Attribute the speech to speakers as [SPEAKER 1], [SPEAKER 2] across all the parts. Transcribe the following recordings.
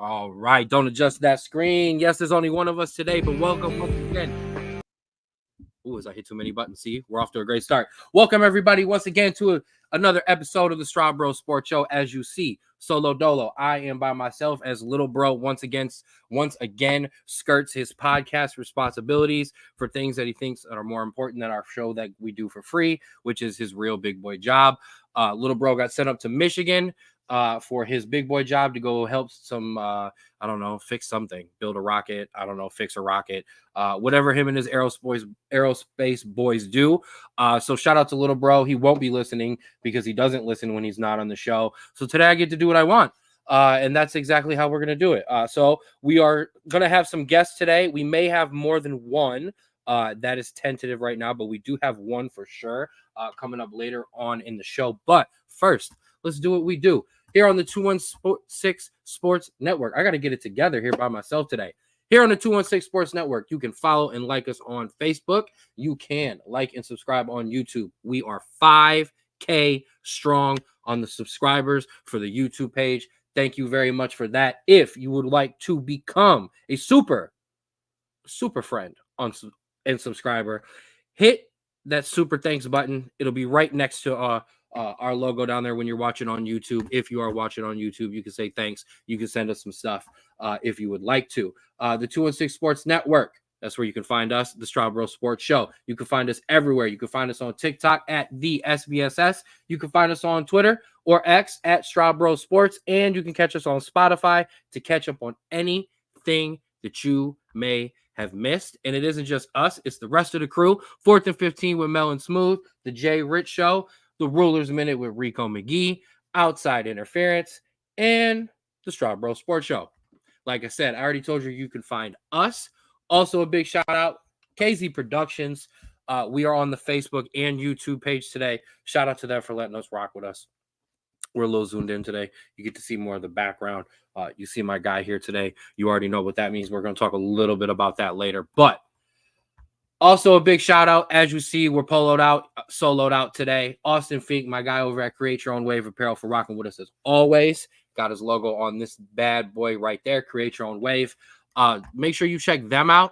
[SPEAKER 1] All right, don't adjust that screen. Yes, there's only one of us today, but welcome once again. Ooh, as I hit too many buttons. See, we're off to a great start. Welcome, everybody, once again to another episode of the Straub Sports Show. As you see, solo dolo. I am by myself as little bro once again skirts his podcast responsibilities for things that he thinks are more important than our show that we do for free, which is his real big boy job. Little bro got sent up to Michigan for his big boy job to go help some, I don't know, fix something, build a rocket, I don't know, fix a rocket, whatever him and his aerospace boys do. So shout out to little bro. He won't be listening because he doesn't listen when he's not on the show. So today I get to do what I want. And that's exactly how we're going to do it. So we are going to have some guests today. We may have more than one. That is tentative right now, but we do have one for sure coming up later on in the show. But first, let's do what we do here on the 216 Sports Network. I got to get it together here by myself today. Here on the 216 Sports Network, you can follow and like us on Facebook. You can like and subscribe on YouTube. We are 5K strong on the subscribers for the YouTube page. Thank you very much for that. If you would like to become a super friend and subscriber, hit that super thanks button. It'll be right next to our logo down there when you're watching on YouTube. If you are watching on YouTube, you can say thanks. You can send us some stuff if you would like to. The 216 Sports Network, that's where you can find us, the Straub Sports Show. You can find us everywhere. You can find us on TikTok at the SBSS. You can find us on Twitter or X at Straub Sports. And you can catch us on Spotify to catch up on anything that you may have missed. And it isn't just us, it's the rest of the crew. 4th and 15 with Mel and Smooth, the Jay Rich Show, the Ruler's Minute with Rico McGee, Outside Interference, and the Straub Sports Show. Like I said, I already told you you can find us. Also, a big shout out, KZ Productions. We are on the Facebook and YouTube page today. Shout out to them for letting us rock with us. We're a little zoomed in today. You get to see more of the background. You see my guy here today. You already know what that means. We're going to talk a little bit about that later. But also a big shout out. As you see, we're soloed out today. Austin Fink, my guy over at Create Your Own Wave Apparel, for rocking with us as always. Got his logo on this bad boy right there, Create Your Own Wave. Make sure you check them out.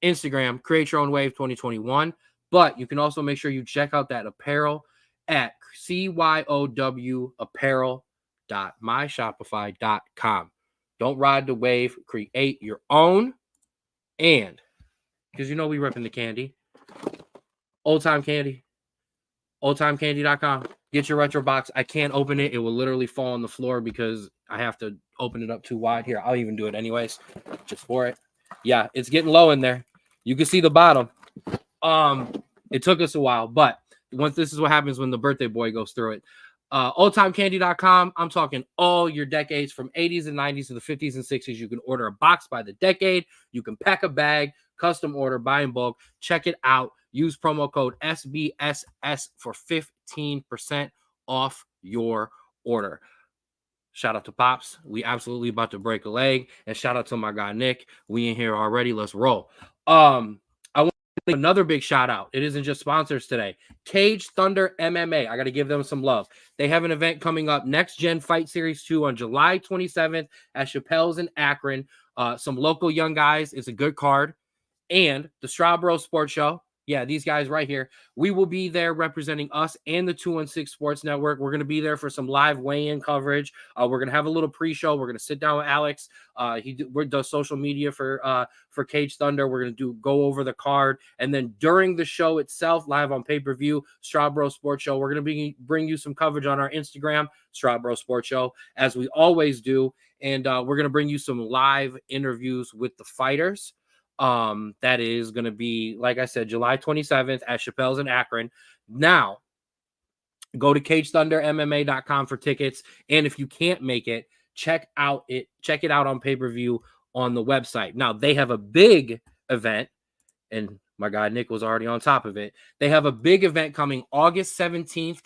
[SPEAKER 1] Instagram, Create Your Own Wave 2021. But you can also make sure you check out that apparel at cyowapparel.myshopify.com. Don't ride the wave. Create your own. And because you know we repping the candy. Old Time Candy. Oldtimecandy.com. Get your retro box. I can't open it. It will literally fall on the floor because I have to open it up too wide. Here, I'll even do it anyways. Just for it. Yeah, it's getting low in there. You can see the bottom. It took us a while, but once this is what happens when the birthday boy goes through it. Oldtimecandy.com. I'm talking all your decades from 80s and 90s to the 50s and 60s. You can order a box by the decade. You can pack a bag, custom order, buy in bulk. Check it out. Use promo code SBSS for 15% off your order. Shout out to Pops. We absolutely about to break a leg. And shout out to my guy Nick. We in here already. Let's roll. I want to give another big shout out. It isn't just sponsors today. Cage Thunder MMA. I got to give them some love. They have an event coming up, Next Gen Fight Series 2 on July 27th at Chappelle's in Akron. Some local young guys. It's a good card. And the Straub Sports Show. Yeah, these guys right here. We will be there representing us and the 216 Sports Network. We're going to be there for some live weigh-in coverage. We're going to have a little pre-show. We're going to sit down with Alex. He does social media for Cage Thunder. We're going to go over the card. And then during the show itself, live on pay-per-view, Straub Sports Show, we're going to bring you some coverage on our Instagram, Straub Sports Show, as we always do. And we're going to bring you some live interviews with the fighters. That is going to be, like I said, July 27th at Chappelle's in Akron. Now, go to CageThunderMMA.com for tickets. And if you can't make it, check it out on pay-per-view on the website. Now, they have a big event, and my guy Nick was already on top of it. They have a big event coming August 17th.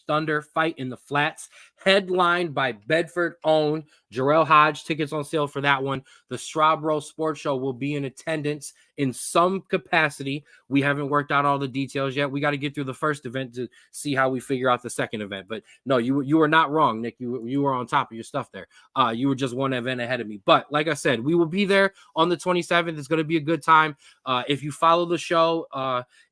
[SPEAKER 1] Thunder fight in the Flats, headlined by Bedford own Jarrell Hodge. Tickets on sale for that one. The Straub Sports Show will be in attendance in some capacity. We haven't worked out all the details yet. We got to get through the first event to see how we figure out the second event. But no, you were not wrong, Nick. You were on top of your stuff there. You were just one event ahead of me. But like I said, we will be there on the 27th. It's going to be a good time. If you follow the show,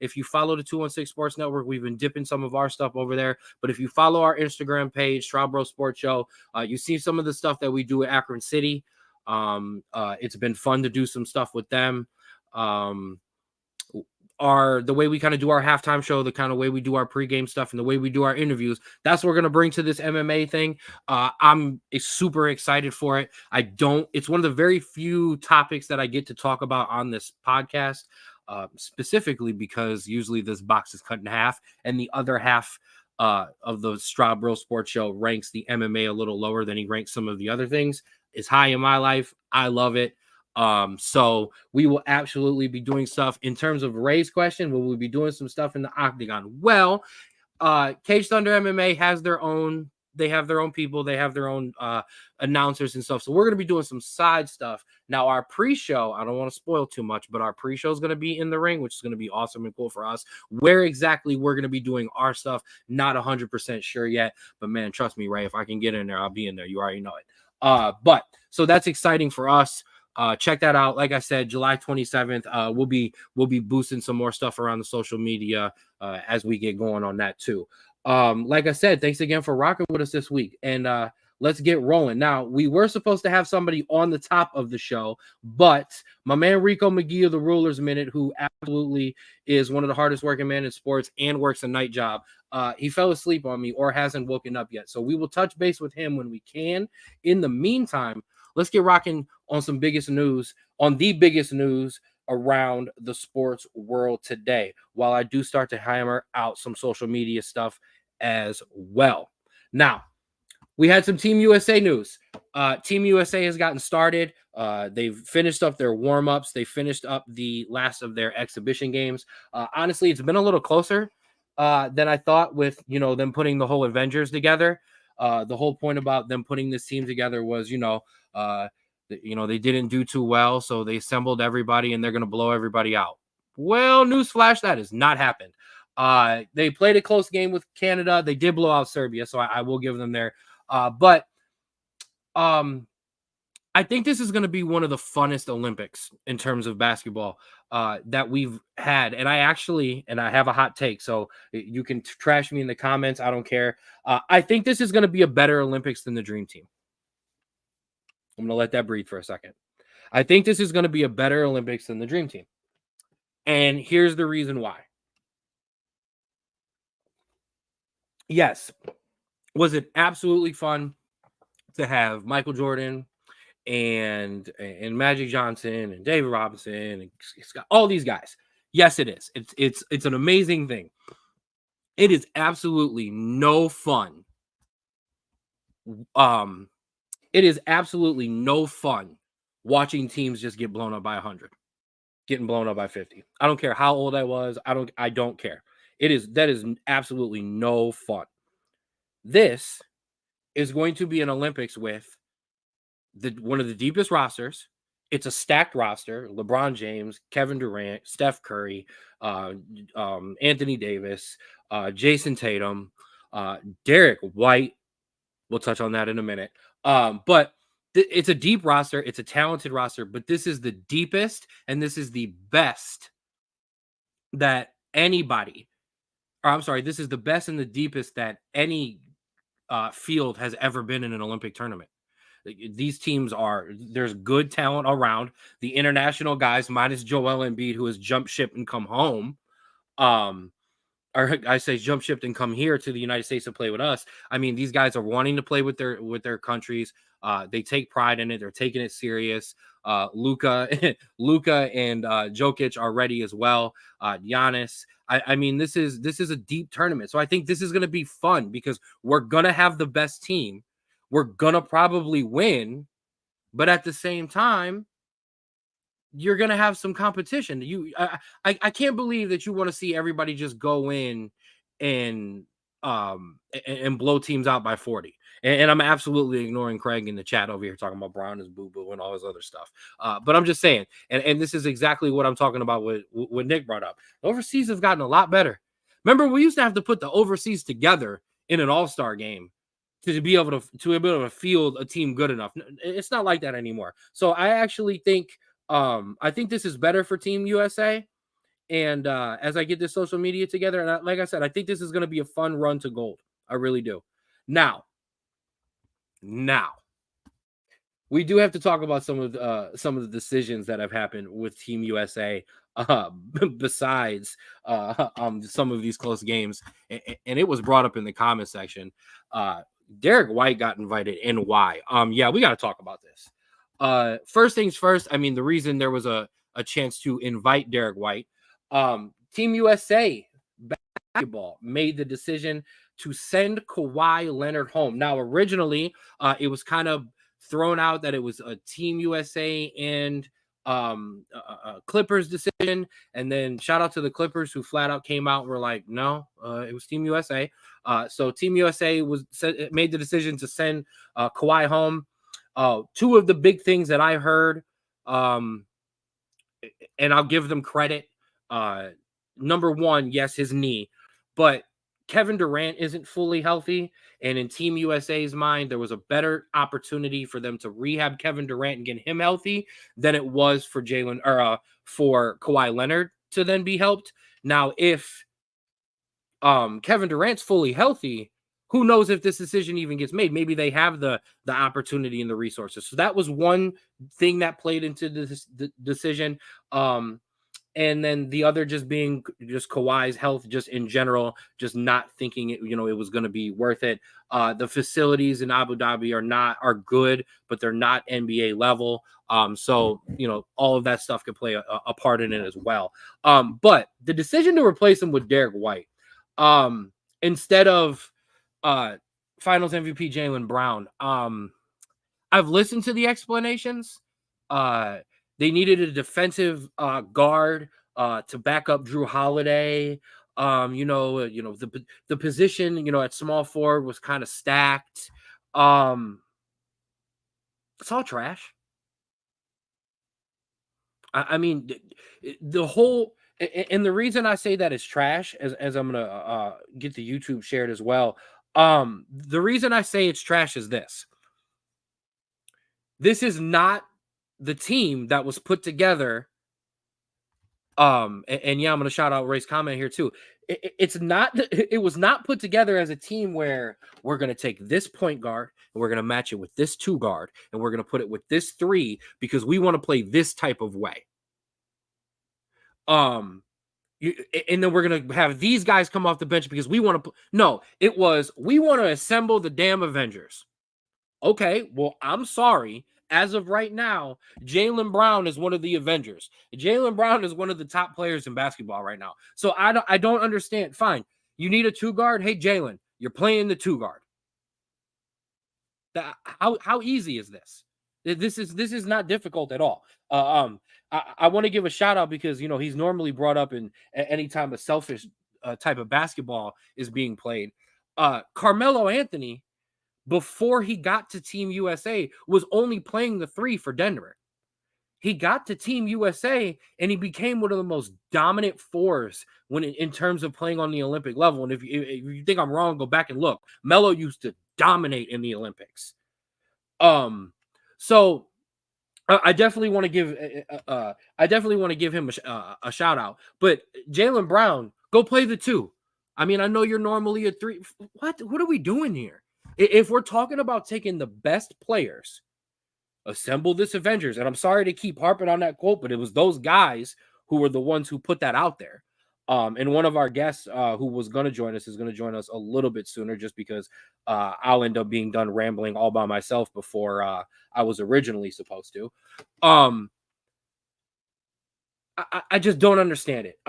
[SPEAKER 1] if you follow the 216 Sports Network, we've been dipping some of our stuff over there. But if you follow our Instagram page, Straub Sports Show, you see some of the stuff that we do at Akron City. It's been fun to do some stuff with them. The way we kind of do our halftime show, the kind of way we do our pregame stuff, and the way we do our interviews, that's what we're going to bring to this MMA thing. I'm super excited for it. It's one of the very few topics that I get to talk about on this podcast, specifically because usually this box is cut in half, and the other half of the Straub Sports Show ranks the MMA a little lower than he ranks some of the other things. It's high in my life. I love it. So we will absolutely be doing stuff in terms of Ray's question. Will we be doing some stuff in the octagon? Well, Cage Thunder MMA has their own. They have their own people. They have their own announcers and stuff. So we're going to be doing some side stuff. Now, our pre-show, I don't want to spoil too much, but our pre-show is going to be in the ring, which is going to be awesome and cool for us. Where exactly we're going to be doing our stuff, not 100% sure yet. But, man, trust me, Ray, if I can get in there, I'll be in there. You already know it. But so that's exciting for us. Check that out. Like I said, July 27th, we'll be boosting some more stuff around the social media as we get going on that too. Like I said, thanks again for rocking with us this week, and let's get rolling. Now, we were supposed to have somebody on the top of the show, but my man Rico McGee of the Rulers Minute, who absolutely is one of the hardest working men in sports and works a night job, he fell asleep on me or hasn't woken up yet. So we will touch base with him when we can. In the meantime, let's get rocking on the biggest news around the sports world today, while I do start to hammer out some social media stuff as well. Now, we had some Team USA news. Team USA has gotten started. They've finished up their warm-ups. They finished up the last of their exhibition games. Honestly, it's been a little closer than I thought with, them putting the whole Avengers together. The whole point about them putting this team together was, they didn't do too well, so they assembled everybody and they're going to blow everybody out. Well, newsflash, that has not happened. They played a close game with Canada. They did blow out Serbia, so I will give them there. But I think this is going to be one of the funnest Olympics in terms of basketball that we've had. And I have a hot take, so you can trash me in the comments. I don't care. I think this is going to be a better Olympics than the Dream Team. I'm going to let that breathe for a second. I think this is going to be a better Olympics than the Dream Team. And here's the reason why. Yes. Was it absolutely fun to have Michael Jordan and Magic Johnson and David Robinson and all these guys? Yes, it is. It's an amazing thing. It is absolutely no fun. It is absolutely no fun watching teams just get blown up by 100, getting blown up by 50. I don't care how old I was. I don't care. That is absolutely no fun. This is going to be an Olympics with one of the deepest rosters. It's a stacked roster. LeBron James, Kevin Durant, Steph Curry, Anthony Davis, Jason Tatum, Derek White. We'll touch on that in a minute. But it's a deep roster. It's a talented roster, but this is the deepest and this is the best that anybody, this is the best and the deepest that any field has ever been in an Olympic tournament. These teams there's good talent around. The international guys, minus Joel Embiid, who has jumped ship and come home. Or I say jump ship and come here to the United States to play with us. I mean, these guys are wanting to play with their countries. They take pride in it. They're taking it serious. Luka and Jokic are ready as well. Giannis. I mean, this is a deep tournament. So I think this is going to be fun because we're going to have the best team. We're going to probably win. But at the same time, you're going to have some competition. I can't believe that you want to see everybody just go in and and blow teams out by 40. And I'm absolutely ignoring Craig in the chat over here talking about Brown is boo-boo and all his other stuff. But I'm just saying, and this is exactly what I'm talking about what Nick brought up. The overseas have gotten a lot better. Remember, we used to have to put the overseas together in an all-star game to be able to field a team good enough. It's not like that anymore. So I actually think I think this is better for Team USA. And as I get this social media together, and like I said, I think this is going to be a fun run to gold. I really do. Now, we do have to talk about some of the decisions that have happened with Team USA. Besides some of these close games, and it was brought up in the comment section. Derek White got invited, and why? Yeah, we got to talk about this. First things first. I mean, the reason there was a chance to invite Derek White. Team USA basketball made the decision to send Kawhi Leonard home. Now, originally, it was kind of thrown out that it was a Team USA and Clippers decision, and then shout out to the Clippers who flat out came out and were like, no, it was Team USA. So Team USA made the decision to send Kawhi home. Two of the big things that I heard, and I'll give them credit. Number one, yes, his knee, but Kevin Durant isn't fully healthy. And in Team USA's mind, there was a better opportunity for them to rehab Kevin Durant and get him healthy than it was for for Kawhi Leonard to then be helped. Now, if Kevin Durant's fully healthy, who knows if this decision even gets made? Maybe they have the opportunity and the resources. So that was one thing that played into this decision. And then the other just being just Kawhi's health, just in general, just not thinking it was going to be worth it. The facilities in Abu Dhabi are good, but they're not NBA level. So all of that stuff could play a part in it as well. But the decision to replace him with Derek White, instead of Finals MVP Jaylen Brown, I've listened to the explanations. They needed a defensive guard to back up Drew Holiday. The position, at small forward was kind of stacked. It's all trash. I mean, the whole, and the reason I say that is trash, as I'm gonna get the YouTube shared as well. The reason I say it's trash is this. This is not the team that was put together. And yeah, I'm going to shout out Ray's comment here too. It was not put together as a team where we're going to take this point guard and we're going to match it with this 2 guard and we're going to put it with this 3 because we want to play this type of way. And then we're going to have these guys come off the bench because we want to. No, it was, we want to assemble the damn Avengers. Okay, well, I'm sorry. As of right now, Jaylen Brown is one of the Avengers. Jaylen Brown is one of the top players in basketball right now. So I don't understand. Fine, you need a 2 guard. Hey, Jaylen, you're playing the 2 guard. How easy is this? This is not difficult at all. I want to give a shout out because he's normally brought up in anytime a selfish type of basketball is being played. Carmelo Anthony, before he got to Team USA, was only playing the 3 for Denver. He got to Team USA and he became one of the most dominant 4s in terms of playing on the Olympic level. And if you think I'm wrong, go back and look. Melo used to dominate in the Olympics. So I definitely want to give him a shout out. But Jaylen Brown, go play the 2. I mean, I know you're normally a 3. What are we doing here? If we're talking about taking the best players, assemble this Avengers. And I'm sorry to keep harping on that quote, but it was those guys who were the ones who put that out there. And one of our guests who was going to join us is going to join us a little bit sooner just because I'll end up being done rambling all by myself before I was originally supposed to. I just don't understand it.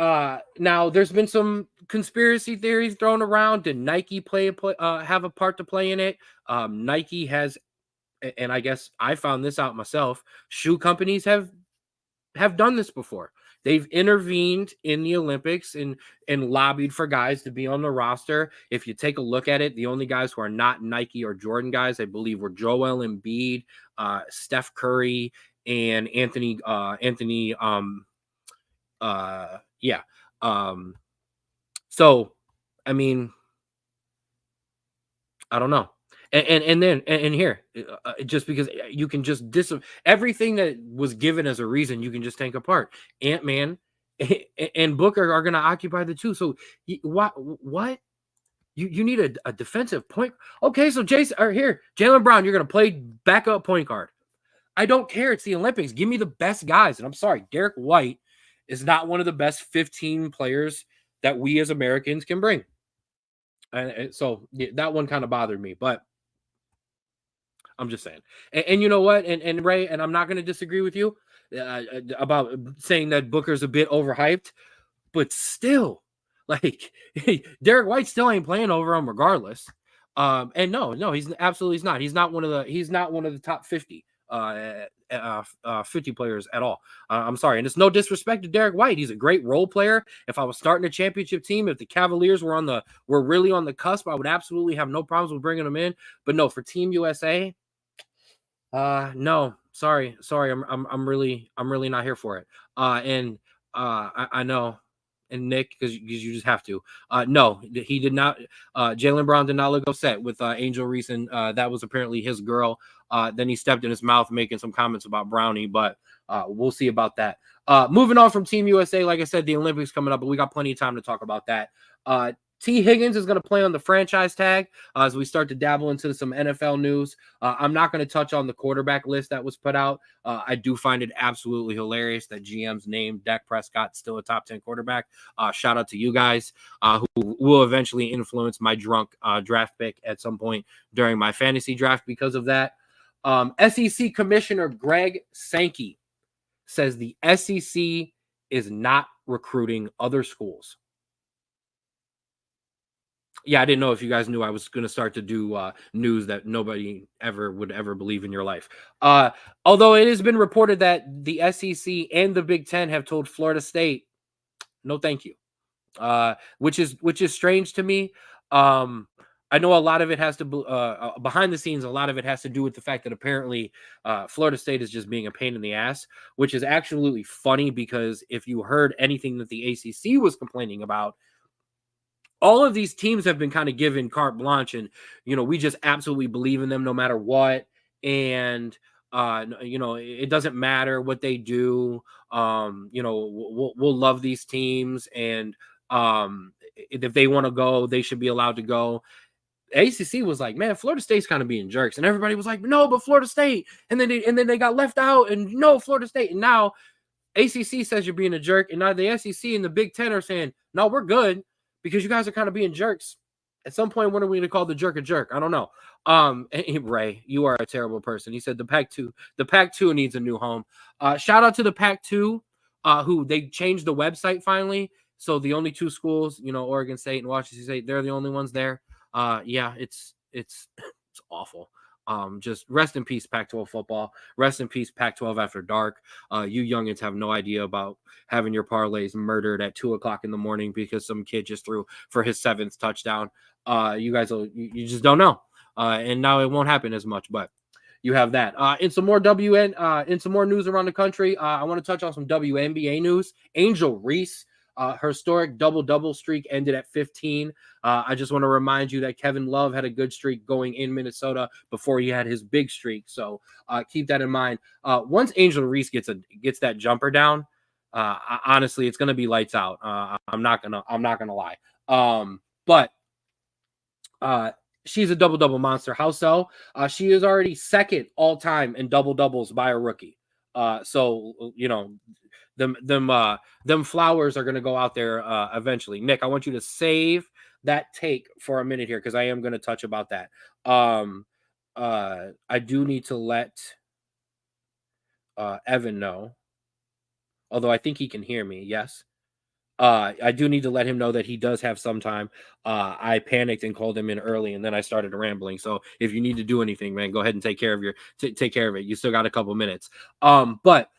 [SPEAKER 1] Now, there's been some conspiracy theories thrown around. Did Nike have a part to play in it? Nike has, and I guess I found this out myself, shoe companies have done this before. They've intervened in the Olympics and lobbied for guys to be on the roster. If you take a look at it, the only guys who are not Nike or Jordan guys, I believe, were Joel Embiid, Steph Curry, and Anthony. Yeah. So, I mean, I don't know. And then here, just because you can just everything that was given as a reason, you can just take apart. Ant-Man and Booker are going to occupy the two. So what you need a defensive point. Okay, so Jaylen Brown, you're going to play backup point guard. I don't care. It's the Olympics. Give me the best guys. And I'm sorry, Derek White is not one of the best 15 players that we as Americans can bring. And so that one kind of bothered me, but I'm just saying. And you know what? And Ray, and I'm not going to disagree with you about saying that Booker's a bit overhyped, but still, like Derek White still ain't playing over him regardless. And no, he's not. He's not one of the top 50 50 players at all. I'm sorry, and it's no disrespect to Derek White. He's a great role player. If I was starting a championship team, if the Cavaliers were really on the cusp, I would absolutely have no problems with bringing him in. But no, for Team USA, no, sorry, I'm really not here for it. I know. And Nick, because you just have to. No, he did not. Jaylen Brown did not look upset with Angel Reese, and that was apparently his girl. Then he stepped in his mouth making some comments about Brownie, but we'll see about that. Moving on from Team USA, like I said, the Olympics coming up, but we got plenty of time to talk about that. T. Higgins is going to play on the franchise tag as we start to dabble into some NFL news. I'm not going to touch on the quarterback list that was put out. I do find it absolutely hilarious that GM's named Dak Prescott still a top 10 quarterback. Shout out to you guys who will eventually influence my drunk draft pick at some point during my fantasy draft because of that. SEC Commissioner Greg Sankey says the SEC is not recruiting other schools. Yeah, I didn't know if you guys knew I was going to start to do news that nobody would ever believe in your life. Although it has been reported that the SEC and the Big Ten have told Florida State, no, thank you, which is strange to me. I know a lot of it has to behind the scenes. A lot of it has to do with the fact that apparently Florida State is just being a pain in the ass, which is absolutely funny because if you heard anything that the ACC was complaining about, all of these teams have been kind of given carte blanche and, we just absolutely believe in them no matter what. And, it doesn't matter what they do. We'll love these teams. And if they want to go, they should be allowed to go. ACC was like, man, Florida State's kind of being jerks. And everybody was like, no, but Florida State. And then they got left out and no, Florida State. And now ACC says you're being a jerk. And now the SEC and the Big Ten are saying, no, we're good. Because you guys are kind of being jerks. At some point, when are we going to call the jerk a jerk? I don't know. Ray, you are a terrible person. He said the Pac-2 needs a new home. Shout out to the Pac-2, who they changed the website finally. So the only two schools, Oregon State and Washington State, they're the only ones there. Yeah, it's awful. Just rest in peace, Pac-12 football. Rest in peace, Pac-12 after dark. You youngins have no idea about having your parlays murdered at 2:00 in the morning because some kid just threw for his 7th touchdown. You guys, you just don't know. And now it won't happen as much, but you have that. In some more news around the country, I want to touch on some WNBA news. Angel Reese. Her historic double-double streak ended at 15. I just want to remind you that Kevin Love had a good streak going in Minnesota before he had his big streak. So keep that in mind. Once Angel Reese gets that jumper down, honestly, it's going to be lights out. I'm not gonna lie. But she's a double-double monster. How so? She is already second all-time in double-doubles by a rookie. So them flowers are going to go out there eventually. Nick, I want you to save that take for a minute here because I am going to touch about that. I do need to let Evan know, although I think he can hear me. Yes. I do need to let him know that he does have some time. I panicked and called him in early, and then I started rambling. So if you need to do anything, man, go ahead and take care of it. You still got a couple minutes. But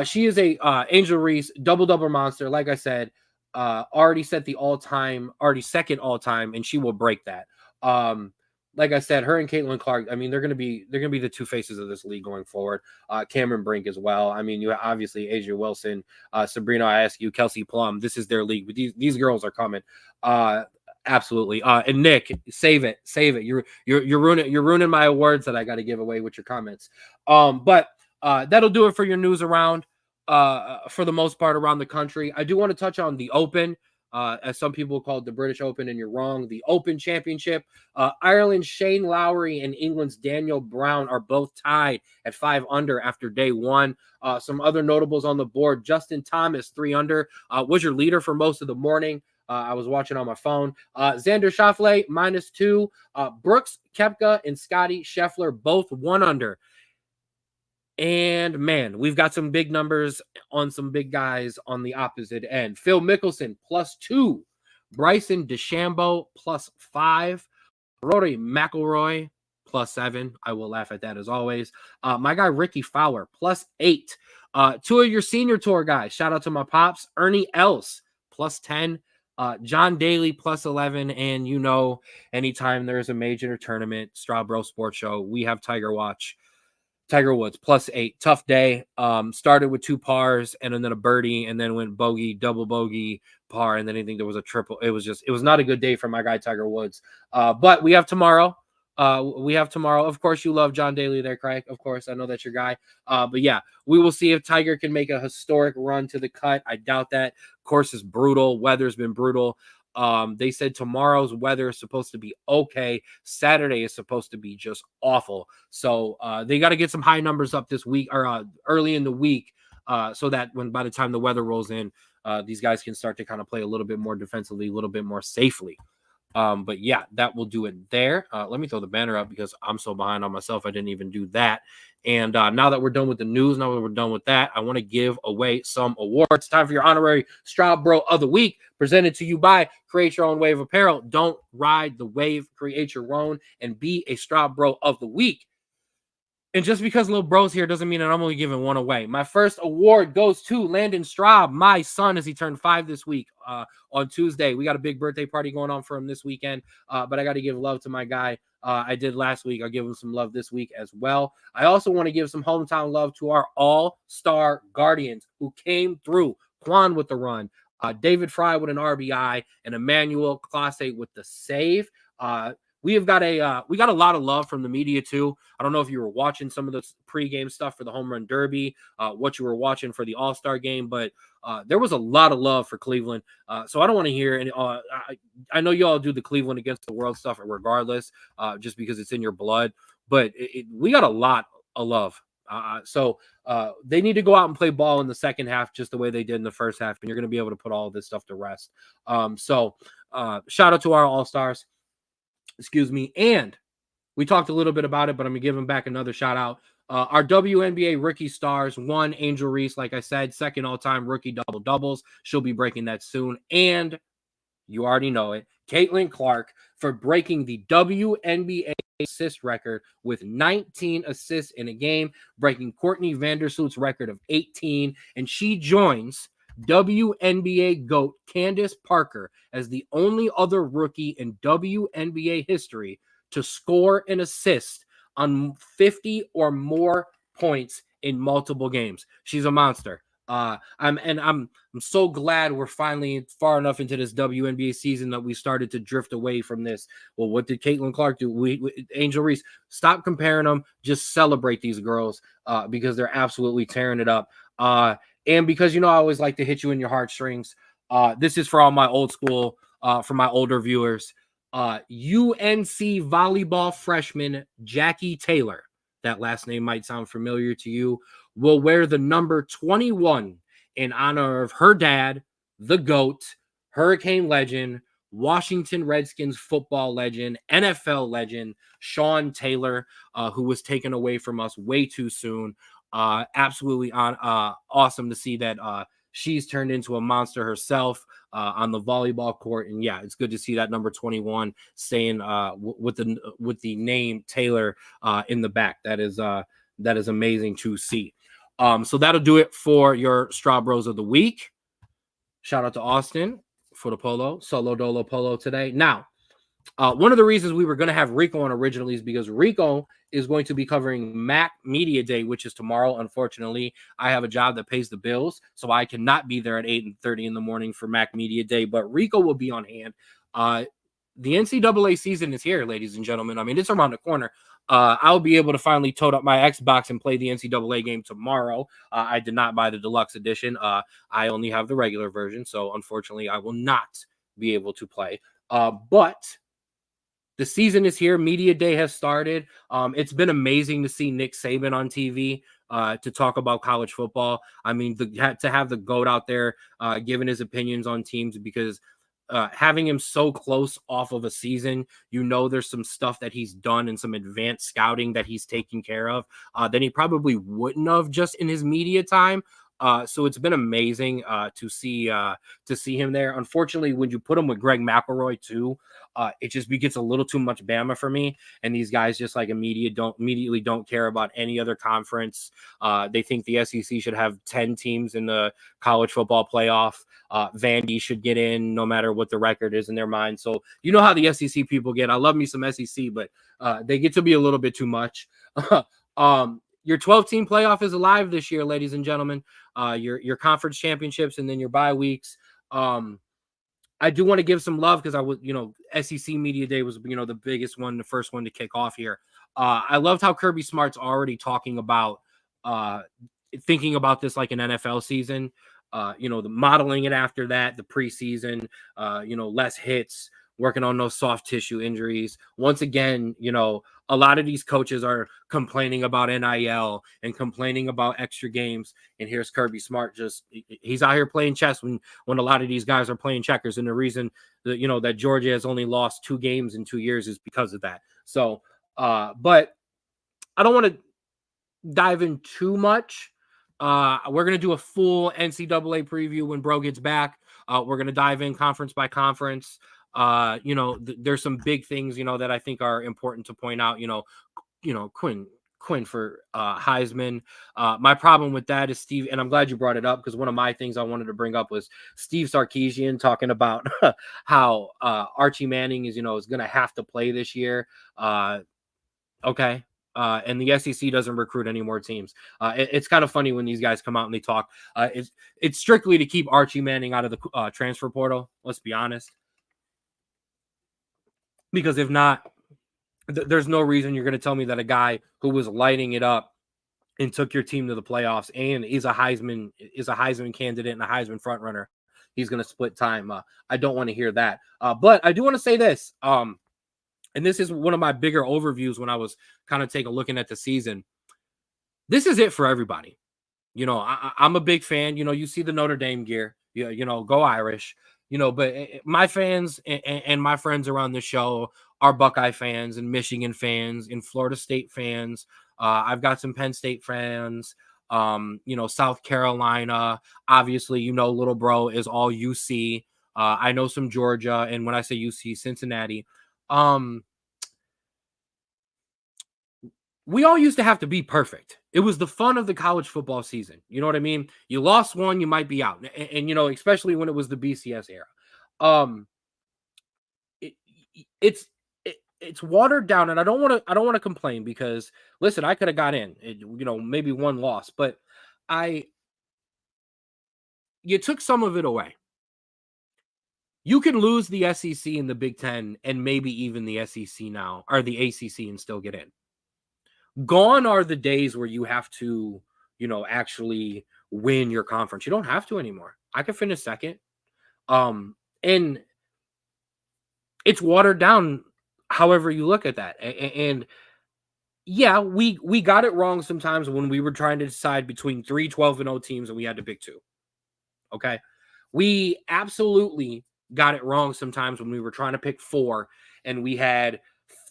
[SPEAKER 1] She is a Angel Reese double monster. Like I said, already set the second all time, and she will break that. Like I said, her and Caitlin Clark, I mean, they're gonna be the two faces of this league going forward. Cameron Brink as well. I mean, you have obviously Asia Wilson, Sabrina Iascu, Kelsey Plum. This is their league, but these girls are coming. Absolutely. And Nick, save it. You're ruining my awards that I got to give away with your comments. But that'll do it for your news around. For the most part around the country. I do want to touch on the Open. As some people call it the British Open, and you're wrong. The Open Championship. Ireland's Shane Lowry and England's Daniel Brown are both tied at 5 under after day one. Some other notables on the board. Justin Thomas, 3 under, was your leader for most of the morning. I was watching on my phone. Xander Schauffele, -2. Brooks Koepka and Scotty Scheffler, both 1 under. And, man, we've got some big numbers on some big guys on the opposite end. Phil Mickelson, +2. Bryson DeChambeau, +5. Rory McIlroy, +7. I will laugh at that as always. My guy Ricky Fowler, +8. 2 of your senior tour guys. Shout out to my pops. Ernie Els, +10. John Daly, +11. And, you know, anytime there's a major tournament, Straub Sports Show, we have Tiger Woods, +8. Tough day. Started with 2 pars and then a birdie, and then went bogey, double bogey, par, and then I think there was a triple. It was not a good day for my guy Tiger Woods. But we have tomorrow. Of course, you love John Daly there, Craig. Of course, I know that's your guy. But yeah, we will see if Tiger can make a historic run to the cut. I doubt that. Course is brutal. Weather's been brutal. They said tomorrow's weather is supposed to be okay. Saturday is supposed to be just awful. So they got to get some high numbers up this week or early in the week so that by the time the weather rolls in, these guys can start to kind of play a little bit more defensively, a little bit more safely. But yeah, that will do it there. Let me throw the banner up because I'm so behind on myself. I didn't even do that. And now that we're done with the news, now that we're done with that, I want to give away some awards. Time for your honorary Straub Bro of the Week, presented to you by Create Your Own Wave Apparel. Don't ride the wave, create your own, and be a Straub Bro of the Week. And just because little bro's here doesn't mean that I'm only giving one away. My first award goes to Landon Straub, my son, as he turned 5 this week on Tuesday. We got a big birthday party going on for him this weekend, but I got to give love to my guy. I did last week. I'll give him some love this week as well. I also want to give some hometown love to our all-star Guardians who came through. Quan with the run, David Fry with an RBI, and Emmanuel Clase with the save. We got a lot of love from the media too. I don't know if you were watching some of the pregame stuff for the Home Run Derby, what you were watching for the All Star Game, but there was a lot of love for Cleveland. So I don't want to hear any. I know you all do the Cleveland against the world stuff regardless, just because it's in your blood. But we got a lot of love. So they need to go out and play ball in the second half, just the way they did in the first half, and you're going to be able to put all of this stuff to rest. So shout out to our All Stars. Excuse me. And we talked a little bit about it, but I'm going to give him back another shout out. Our WNBA rookie stars, 1, Angel Reese, like I said, 2nd all-time rookie doubles. She'll be breaking that soon. And you already know it, Caitlin Clark for breaking the WNBA assist record with 19 assists in a game, breaking Courtney Vandersloot's record of 18. And she joins WNBA GOAT Candace Parker as the only other rookie in WNBA history to score an assist on 50 or more points in multiple games. She's a monster. I'm so glad we're finally far enough into this WNBA season that we started to drift away from this. Well, what did Caitlin Clark do? Angel Reese, stop comparing them. Just celebrate these girls because they're absolutely tearing it up. And because, I always like to hit you in your heartstrings. This is for all my old school, for my older viewers. UNC volleyball freshman Jackie Taylor, that last name might sound familiar to you, will wear the number 21 in honor of her dad, the GOAT, Hurricane legend, Washington Redskins football legend, NFL legend, Sean Taylor, who was taken away from us way too soon. Absolutely awesome to see that she's turned into a monster herself on the volleyball court. And yeah, it's good to see that number 21 staying with the name Taylor in the back. That is amazing to see. So that'll do it for your Straub Bros of the week. Shout out to Austin for the polo, solo dolo polo today. Now, one of the reasons we were going to have Rico on originally is because Rico is going to be covering Mac Media Day, which is tomorrow. Unfortunately, I have a job that pays the bills, so I cannot be there at 8:30 in the morning for Mac Media Day, but Rico will be on hand. The NCAA season is here, ladies and gentlemen. I mean, it's around the corner. I'll be able to finally tote up my Xbox and play the NCAA game tomorrow. I did not buy the deluxe edition. I only have the regular version, so unfortunately, I will not be able to play. But the season is here. Media Day has started. It's been amazing to see Nick Saban on TV to talk about college football. I mean, to have the GOAT out there giving his opinions on teams, because having him so close off of a season, there's some stuff that he's done and some advanced scouting that he's taken care of that he probably wouldn't have just in his media time. So it's been amazing to see him there. Unfortunately, when you put him with Greg McElroy too, it just gets a little too much Bama for me. And these guys just like immediately don't care about any other conference. They think the SEC should have 10 teams in the college football playoff. Vandy should get in no matter what the record is in their mind. So you know how the SEC people get. I love me some SEC, but they get to be a little bit too much. Your 12-team playoff is alive this year, ladies and gentlemen. Your conference championships and then your bye weeks. I do want to give some love because SEC Media Day was, the biggest one, the first one to kick off here. I loved how Kirby Smart's already talking about thinking about this like an NFL season. The modeling it after that, the preseason, less hits, working on those soft tissue injuries. Once again, a lot of these coaches are complaining about NIL and complaining about extra games. And here's Kirby Smart. He's out here playing chess when a lot of these guys are playing checkers. And the reason that, that Georgia has only lost 2 games in 2 years is because of that. So, but I don't want to dive in too much. We're going to do a full NCAA preview when Bro gets back. We're going to dive in conference by conference. There's some big things, that I think are important to point out, Quinn for Heisman. My problem with that is Steve, and I'm glad you brought it up because one of my things I wanted to bring up was Steve Sarkisian talking about how Archie Manning is going to have to play this year. Okay. And the SEC doesn't recruit any more teams. It's kind of funny when these guys come out and they talk. It's strictly to keep Archie Manning out of the transfer portal. Let's be honest. Because if not, there's no reason you're going to tell me that a guy who was lighting it up and took your team to the playoffs and is a Heisman candidate and a Heisman front runner, he's going to split time. I don't want to hear that. But I do want to say this. And this is one of my bigger overviews when I was kind of looking at the season. This is it for everybody. I'm a big fan. You see the Notre Dame gear. Go Irish. But my fans and my friends around the show are Buckeye fans and Michigan fans and Florida State fans. I've got some Penn State fans, South Carolina. Obviously, little bro is all UC. I know some Georgia. And when I say UC, Cincinnati. We all used to have to be perfect. It was the fun of the college football season. You know what I mean? You lost one, you might be out. And especially when it was the BCS era. It's watered down, and I don't want to complain because listen, I could have got in, maybe one loss, but you took some of it away. You can lose the SEC and the Big Ten and maybe even the SEC now or the ACC and still get in. Gone are the days where you have to, actually win your conference. You don't have to anymore. I could finish second. And it's watered down however you look at that. And yeah, we got it wrong sometimes when we were trying to decide between 3 12-0 teams and we had to pick 2. Okay. We absolutely got it wrong sometimes when we were trying to pick 4 and we had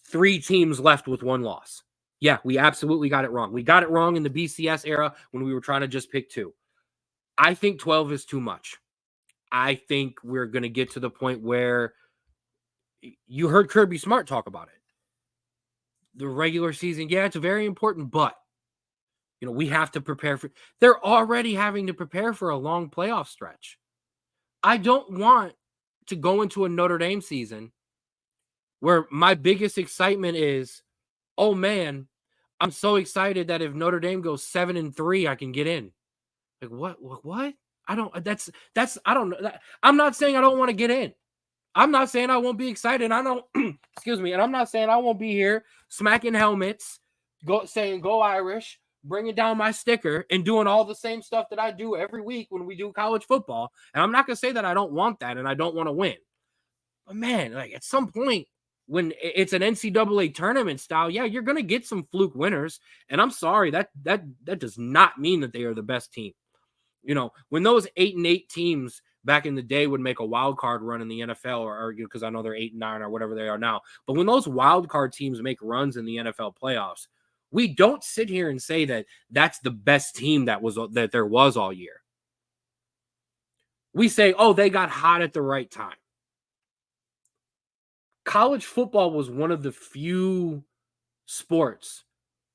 [SPEAKER 1] 3 teams left with 1 loss. Yeah, we absolutely got it wrong. We got it wrong in the BCS era when we were trying to just pick 2. I think 12 is too much. I think we're going to get to the point where you heard Kirby Smart talk about it. The regular season, yeah, it's very important, but We have to prepare for. They're already having to prepare for a long playoff stretch. I don't want to go into a Notre Dame season where my biggest excitement is, oh man, I'm so excited that if Notre Dame goes 7-3, I can get in. Like what? I don't. I don't know. I'm not saying I don't want to get in. I'm not saying I won't be excited. I don't. Excuse me. And I'm not saying I won't be here smacking helmets, saying go Irish, bringing down my sticker, and doing all the same stuff that I do every week when we do college football. And I'm not gonna say that I don't want that and I don't want to win. But man, like at some point when it's an NCAA tournament style, yeah, you're gonna get some fluke winners. And I'm sorry, that does not mean that they are the best team. When those 8-8 teams back in the day would make a wild card run in the NFL, or because I know they're 8-9 or whatever they are now, but when those wild card teams make runs in the NFL playoffs, we don't sit here and say that that's the best team that there was all year. We say, oh, they got hot at the right time. College football was one of the few sports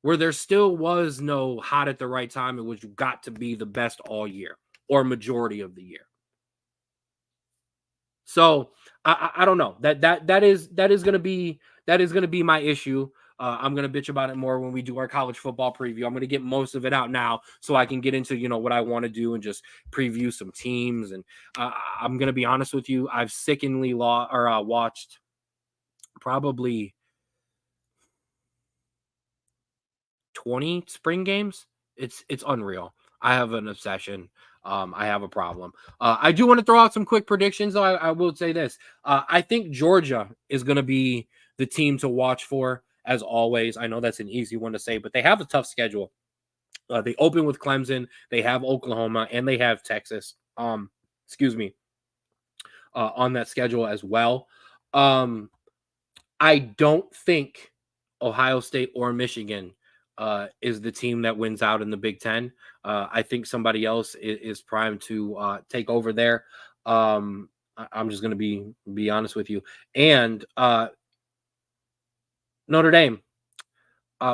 [SPEAKER 1] where there still was no hot at the right time in which you got to be the best all year or majority of the year. So I don't know. That is going to be my issue. I'm going to bitch about it more when we do our college football preview. I'm going to get most of it out now so I can get into, what I want to do and just preview some teams. And I'm going to be honest with you. I've sickeningly watched probably 20 spring games. It's unreal. I have an obsession. I have a problem. I do want to throw out some quick predictions, though. I will say this. I think Georgia is going to be the team to watch for, as always. I know that's an easy one to say, but they have a tough schedule. They open with Clemson. They have Oklahoma, and they have Texas. On that schedule as well. I don't think Ohio State or Michigan is the team that wins out in the Big Ten. I think somebody else is primed to take over there. I'm just going to be honest with you. And Notre Dame,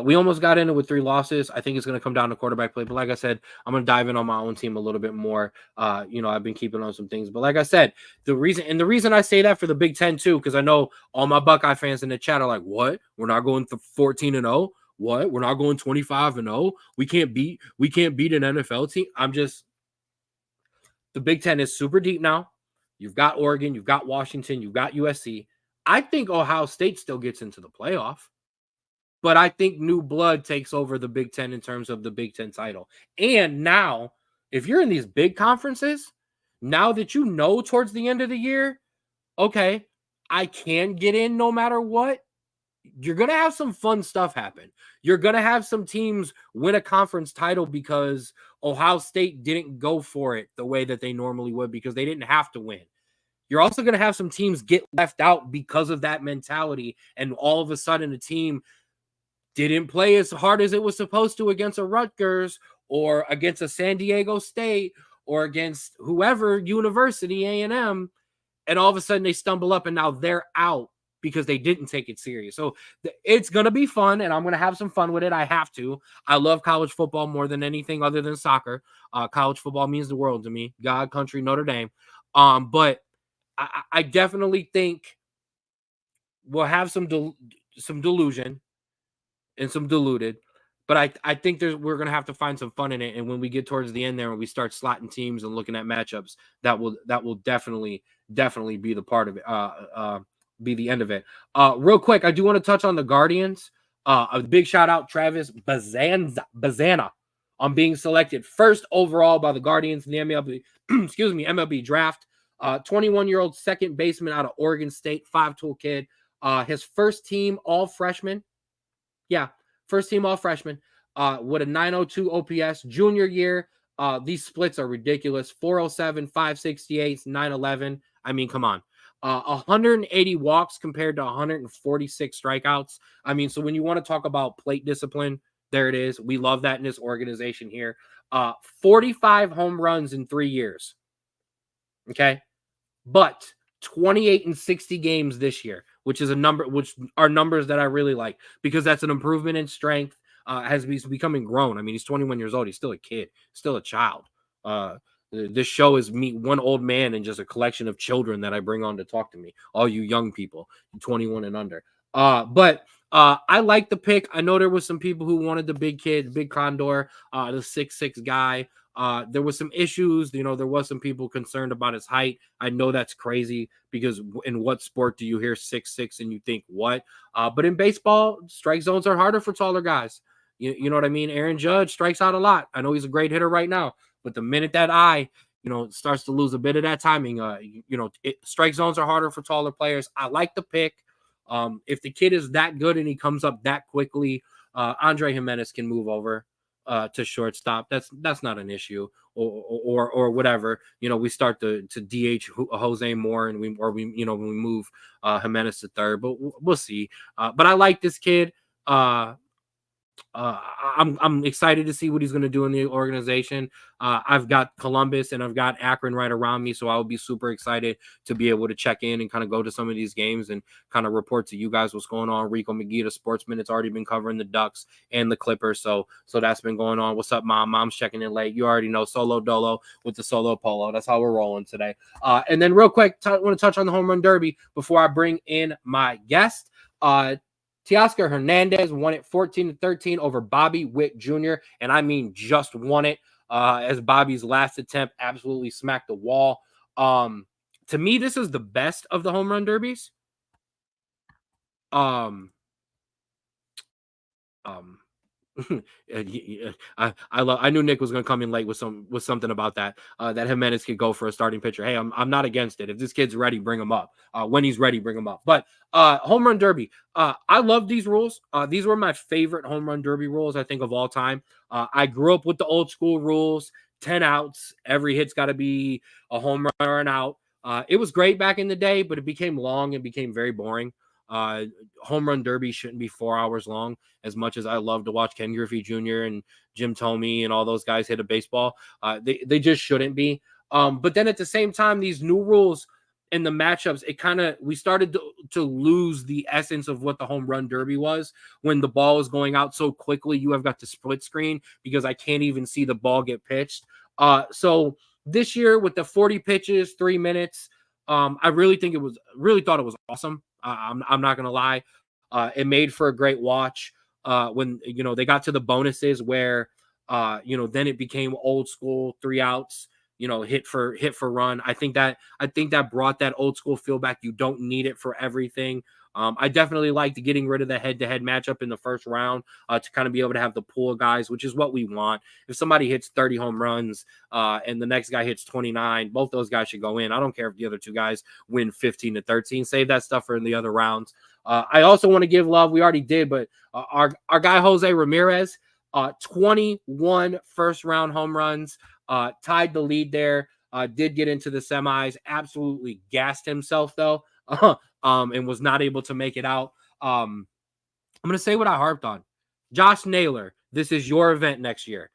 [SPEAKER 1] we almost got in it with 3 losses. I think it's going to come down to quarterback play. But like I said, I'm going to dive in on my own team a little bit more. I've been keeping on some things. But like I said, the reason I say that for the Big Ten too, because I know all my Buckeye fans in the chat are like, what? We're not going for 14-0? What? We're not going 25-0? We can't beat an NFL team. The Big Ten is super deep now. You've got Oregon, you've got Washington, you've got USC. I think Ohio State still gets into the playoff. But I think new blood takes over the Big Ten in terms of the Big Ten title. And now, if you're in these big conferences, now that you know towards the end of the year, okay, I can get in no matter what, you're going to have some fun stuff happen. You're going to have some teams win a conference title because Ohio State didn't go for it the way that they normally would because they didn't have to win. You're also going to have some teams get left out because of that mentality, and all of a sudden a team didn't play as hard as it was supposed to against a Rutgers or against a San Diego State or against whoever, University, A&M, and all of a sudden they stumble up and now they're out because they didn't take it serious. So it's going to be fun, and I'm going to have some fun with it. I have to. I love college football more than anything other than soccer. College football means the world to me. God, country, Notre Dame. But I definitely think we'll have some delusion and some diluted, but I think we're going to have to find some fun in it. And when we get towards the end there, when we start slotting teams and looking at matchups, that will definitely be the part of it, be the end of it. Real quick, I do want to touch on the Guardians. A big shout out Travis Bazana on being selected first overall by the Guardians in the MLB, MLB draft. 21-year-old second baseman out of Oregon State, 5-tool kid. His first team all freshman. Yeah, first team all freshman with a 902 OPS. Junior year, these splits are ridiculous. 407, 568, 911. I mean, come on. 180 walks compared to 146 strikeouts. I mean, so when you want to talk about plate discipline, there it is. We love that in this organization here. 45 home runs in 3 years. Okay. But 28 and 60 games this year, which is a number, which are numbers that I really like because that's an improvement in strength. he's becoming grown. I mean, he's 21 years old. He's still a kid, still a child. This show is me, one old man, and just a collection of children that I bring on to talk to me. All you young people, 21 and under. But I like the pick. I know there was some people who wanted the big kid, big Condor, the 6'6" guy. There was some issues. There was some people concerned about his height. I know that's crazy because in what sport do you hear 6'6" and you think what? But in baseball, strike zones are harder for taller guys. You know what I mean? Aaron Judge strikes out a lot. I know he's a great hitter right now, but the minute that eye, starts to lose a bit of that timing, strike zones are harder for taller players. I like the pick. If the kid is that good and he comes up that quickly, Andre Jimenez can move over to shortstop. That's not an issue, or whatever. We start to DH Jose Moore, and when we move Jimenez to third, but we'll see. But I like this kid. I'm excited to see what he's going to do in the organization. I've got Columbus and I've got Akron right around me, so I will be super excited to be able to check in and kind of go to some of these games and kind of report to you guys what's going on. Rico McGee, the sportsman, it's already been covering the Ducks and the Clippers, so that's been going on. What's up, Mom? Mom's checking in late. You already know, solo dolo with the solo polo. That's how we're rolling today. And then real quick, I want to touch on the home run derby before I bring in my guest. Teoscar Hernandez won it 14-13 over Bobby Witt Jr., and I mean just won it, as Bobby's last attempt absolutely smacked the wall. To me, this is the best of the home run derbies. I knew Nick was going to come in late with something about that Jimenez could go for a starting pitcher. Hey, I'm not against it. If this kid's ready, bring him up. When he's ready, bring him up. But home run derby, I love these rules. These were my favorite home run derby rules, I think, of all time. I grew up with the old school rules: 10 outs, every hit's got to be a home run or an out. It was great back in the day, but it became long and became very boring. Home run derby shouldn't be 4 hours long. As much as I love to watch Ken Griffey Jr. and Jim Thome and all those guys hit a baseball, they just shouldn't be. But then at the same time, these new rules in the matchups, we started to lose the essence of what the home run derby was. When the ball is going out so quickly, you have got the split screen because I can't even see the ball get pitched. So this year with the 40 pitches, 3 minutes, I really thought it was awesome. I'm not gonna lie. It made for a great watch. When they got to the bonuses where then it became old school 3 outs, hit for run. I think that brought that old school feel back. You don't need it for everything. I definitely liked getting rid of the head-to-head matchup in the first round to kind of be able to have the pool of guys, which is what we want. If somebody hits 30 home runs and the next guy hits 29, both those guys should go in. I don't care if the other two guys win 15-13. Save that stuff for in the other rounds. I also want to give love. We already did, but our guy Jose Ramirez, 21 first-round home runs, tied the lead there. Did get into the semis. Absolutely gassed himself, though. And was not able to make it out. I'm going to say what I harped on. Josh Naylor, this is your event next year.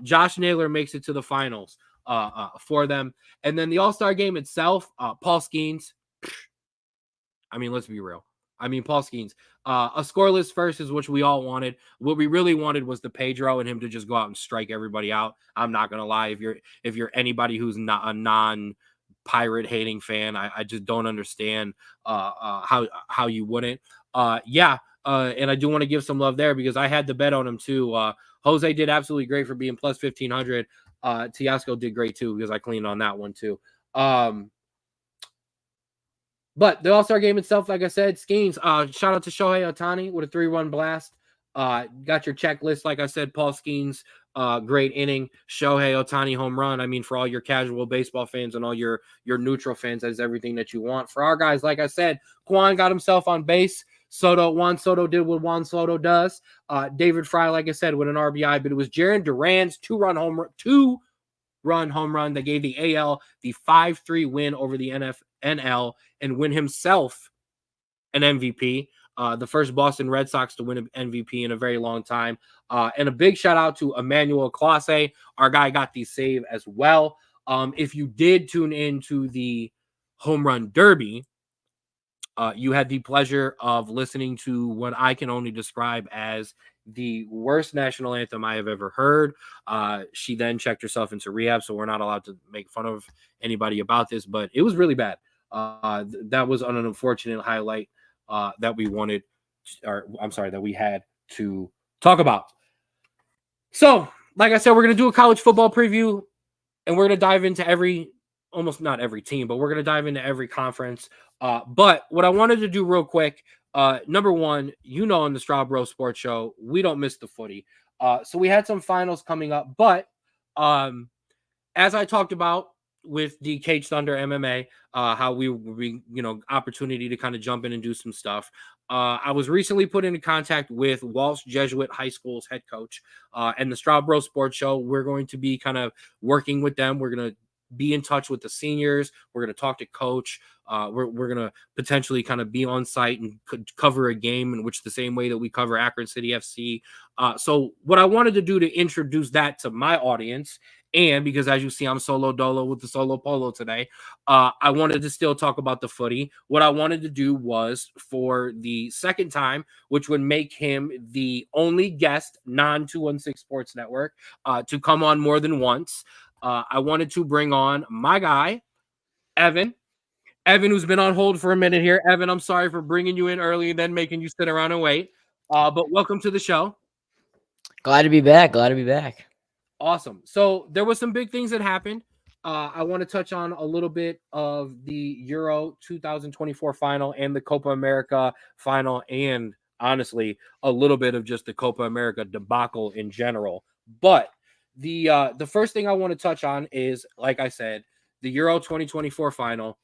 [SPEAKER 1] Josh Naylor makes it to the finals for them. And then the All-Star game itself, Paul Skeens. I mean, let's be real. Paul Skeens. A scoreless first is what we all wanted. What we really wanted was the Pedro and him to just go out and strike everybody out. I'm not going to lie. If you're anybody who's not a non-pirate hating fan, I just don't understand how you wouldn't. And I do want to give some love there because I had the bet on him too. Jose did absolutely great for being plus 1,500. Teoscar did great too because I cleaned on that one too. But the All-Star game itself, like I said, Skeens, shout out to Shohei Ohtani with a 3-run blast. Got your checklist, like I said, Paul Skeens, great inning. Shohei Ohtani home run. For all your casual baseball fans and all your neutral fans, that's everything that you want. For our guys, like I said, Kwan got himself on base. Juan Soto did what Juan Soto does. David Fry, like I said, with an RBI, but it was Jarren Duran's two-run home run that gave the AL the 5-3 win over the NL and win himself an MVP. The first Boston Red Sox to win an MVP in a very long time. And a big shout out to Emmanuel Clase. Our guy got the save as well. If you did tune into the home run derby, You had the pleasure of listening to what I can only describe as the worst national anthem I have ever heard. She then checked herself into rehab, so we're not allowed to make fun of anybody about this, but it was really bad. That was an unfortunate highlight that we wanted, or I'm sorry, that we had to talk about. So, like I said, we're going to do a college football preview, and we're going to dive into almost not every team, but we're going to dive into every conference. But what I wanted to do real quick, number one, on the Straub Sports Show, we don't miss the footy. So we had some finals coming up, but as I talked about with the Cage Thunder MMA, how we opportunity to kind of jump in and do some stuff. I was recently put into contact with Walsh Jesuit High School's head coach, and the Straub Sports Show. We're going to be kind of working with them. We're going to be in touch with the seniors. We're going to talk to coach. We're going to potentially kind of be on site and could cover a game in which the same way that we cover Akron City FC. So what I wanted to do to introduce that to my audience, and because as you see, I'm solo dolo with the solo polo today, I wanted to still talk about the footy. What I wanted to do was, for the second time, which would make him the only guest, non-216 Sports Network, to come on more than once. I wanted to bring on my guy, Evan. Evan, who's been on hold for a minute here. Evan, I'm sorry for bringing you in early and then making you sit around and wait. But welcome to the show.
[SPEAKER 2] Glad to be back.
[SPEAKER 1] Awesome. So there was some big things that happened. I want to touch on a little bit of the Euro 2024 final and the Copa America final, and honestly, a little bit of just the Copa America debacle in general. But the first thing I want to touch on is, like I said, the Euro 2024 final.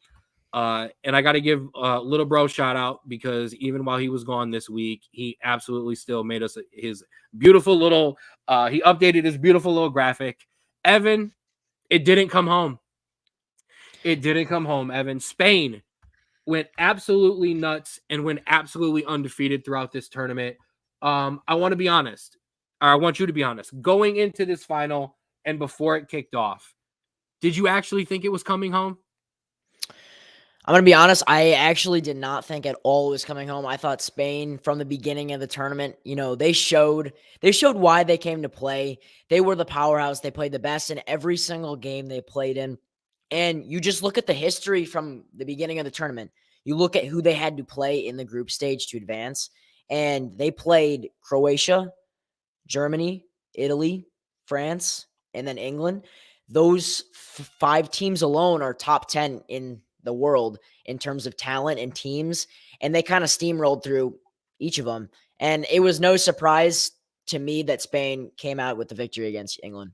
[SPEAKER 1] And I got to give little bro shout out, because even while he was gone this week, he absolutely still made us his beautiful little, he updated his beautiful little graphic. Evan, it didn't come home. It didn't come home, Evan. Spain went absolutely nuts and went absolutely undefeated throughout this tournament. I want to be honest, or I want you to be honest. Going into this final and before it kicked off, did you actually think it was coming home?
[SPEAKER 2] I'm going to be honest, I actually did not think at all it was coming home. I thought Spain, from the beginning of the tournament, they showed why they came to play. They were the powerhouse. They played the best in every single game they played in. And you just look at the history from the beginning of the tournament. You look at who they had to play in the group stage to advance, and they played Croatia, Germany, Italy, France, and then England. Those 5 teams alone are top 10 in the world in terms of talent and teams, and they kind of steamrolled through each of them. And it was no surprise to me that Spain came out with the victory against England.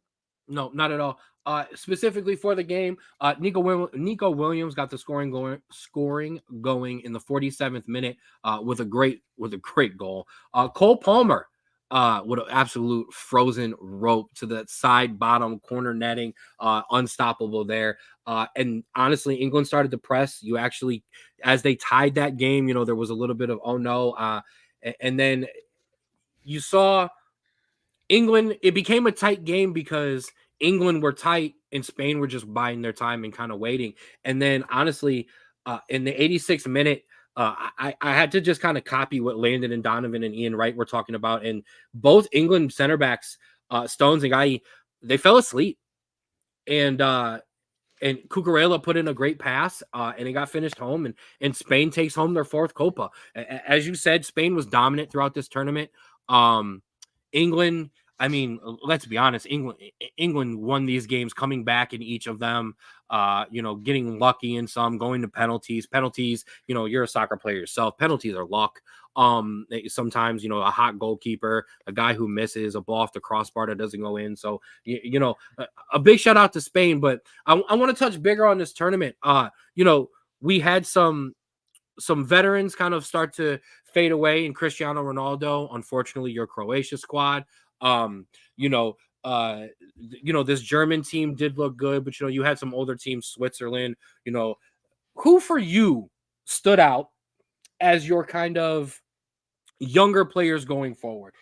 [SPEAKER 1] No, not at all. Specifically for the game, Nico Williams got the scoring going in the 47th minute with a great goal. Cole Palmer with an absolute frozen rope to the side bottom corner netting, unstoppable there. And honestly, England started to press. You actually, as they tied that game, there was a little bit of oh no, and then you saw England. It became a tight game because England were tight and Spain were just biding their time and kind of waiting. And then honestly, in the 86th minute, I had to just kind of copy what Landon and Donovan and Ian Wright were talking about. And both England center backs, Stones and Guy, they fell asleep. And Cucurella put in a great pass, and it got finished home. And Spain takes home their 4th Copa. As you said, Spain was dominant throughout this tournament. England, I mean, let's be honest. England won these games, coming back in each of them. Getting lucky in some, going to penalties. Penalties, you're a soccer player yourself. Penalties are luck. Sometimes, a hot goalkeeper, a guy who misses a ball off the crossbar that doesn't go in. So, a big shout out to Spain. But I want to touch bigger on this tournament. We had some veterans kind of start to fade away in Cristiano Ronaldo. Unfortunately, your Croatia squad. This German team did look good, but you had some older teams, Switzerland. Who for you stood out as your kind of younger players going forward?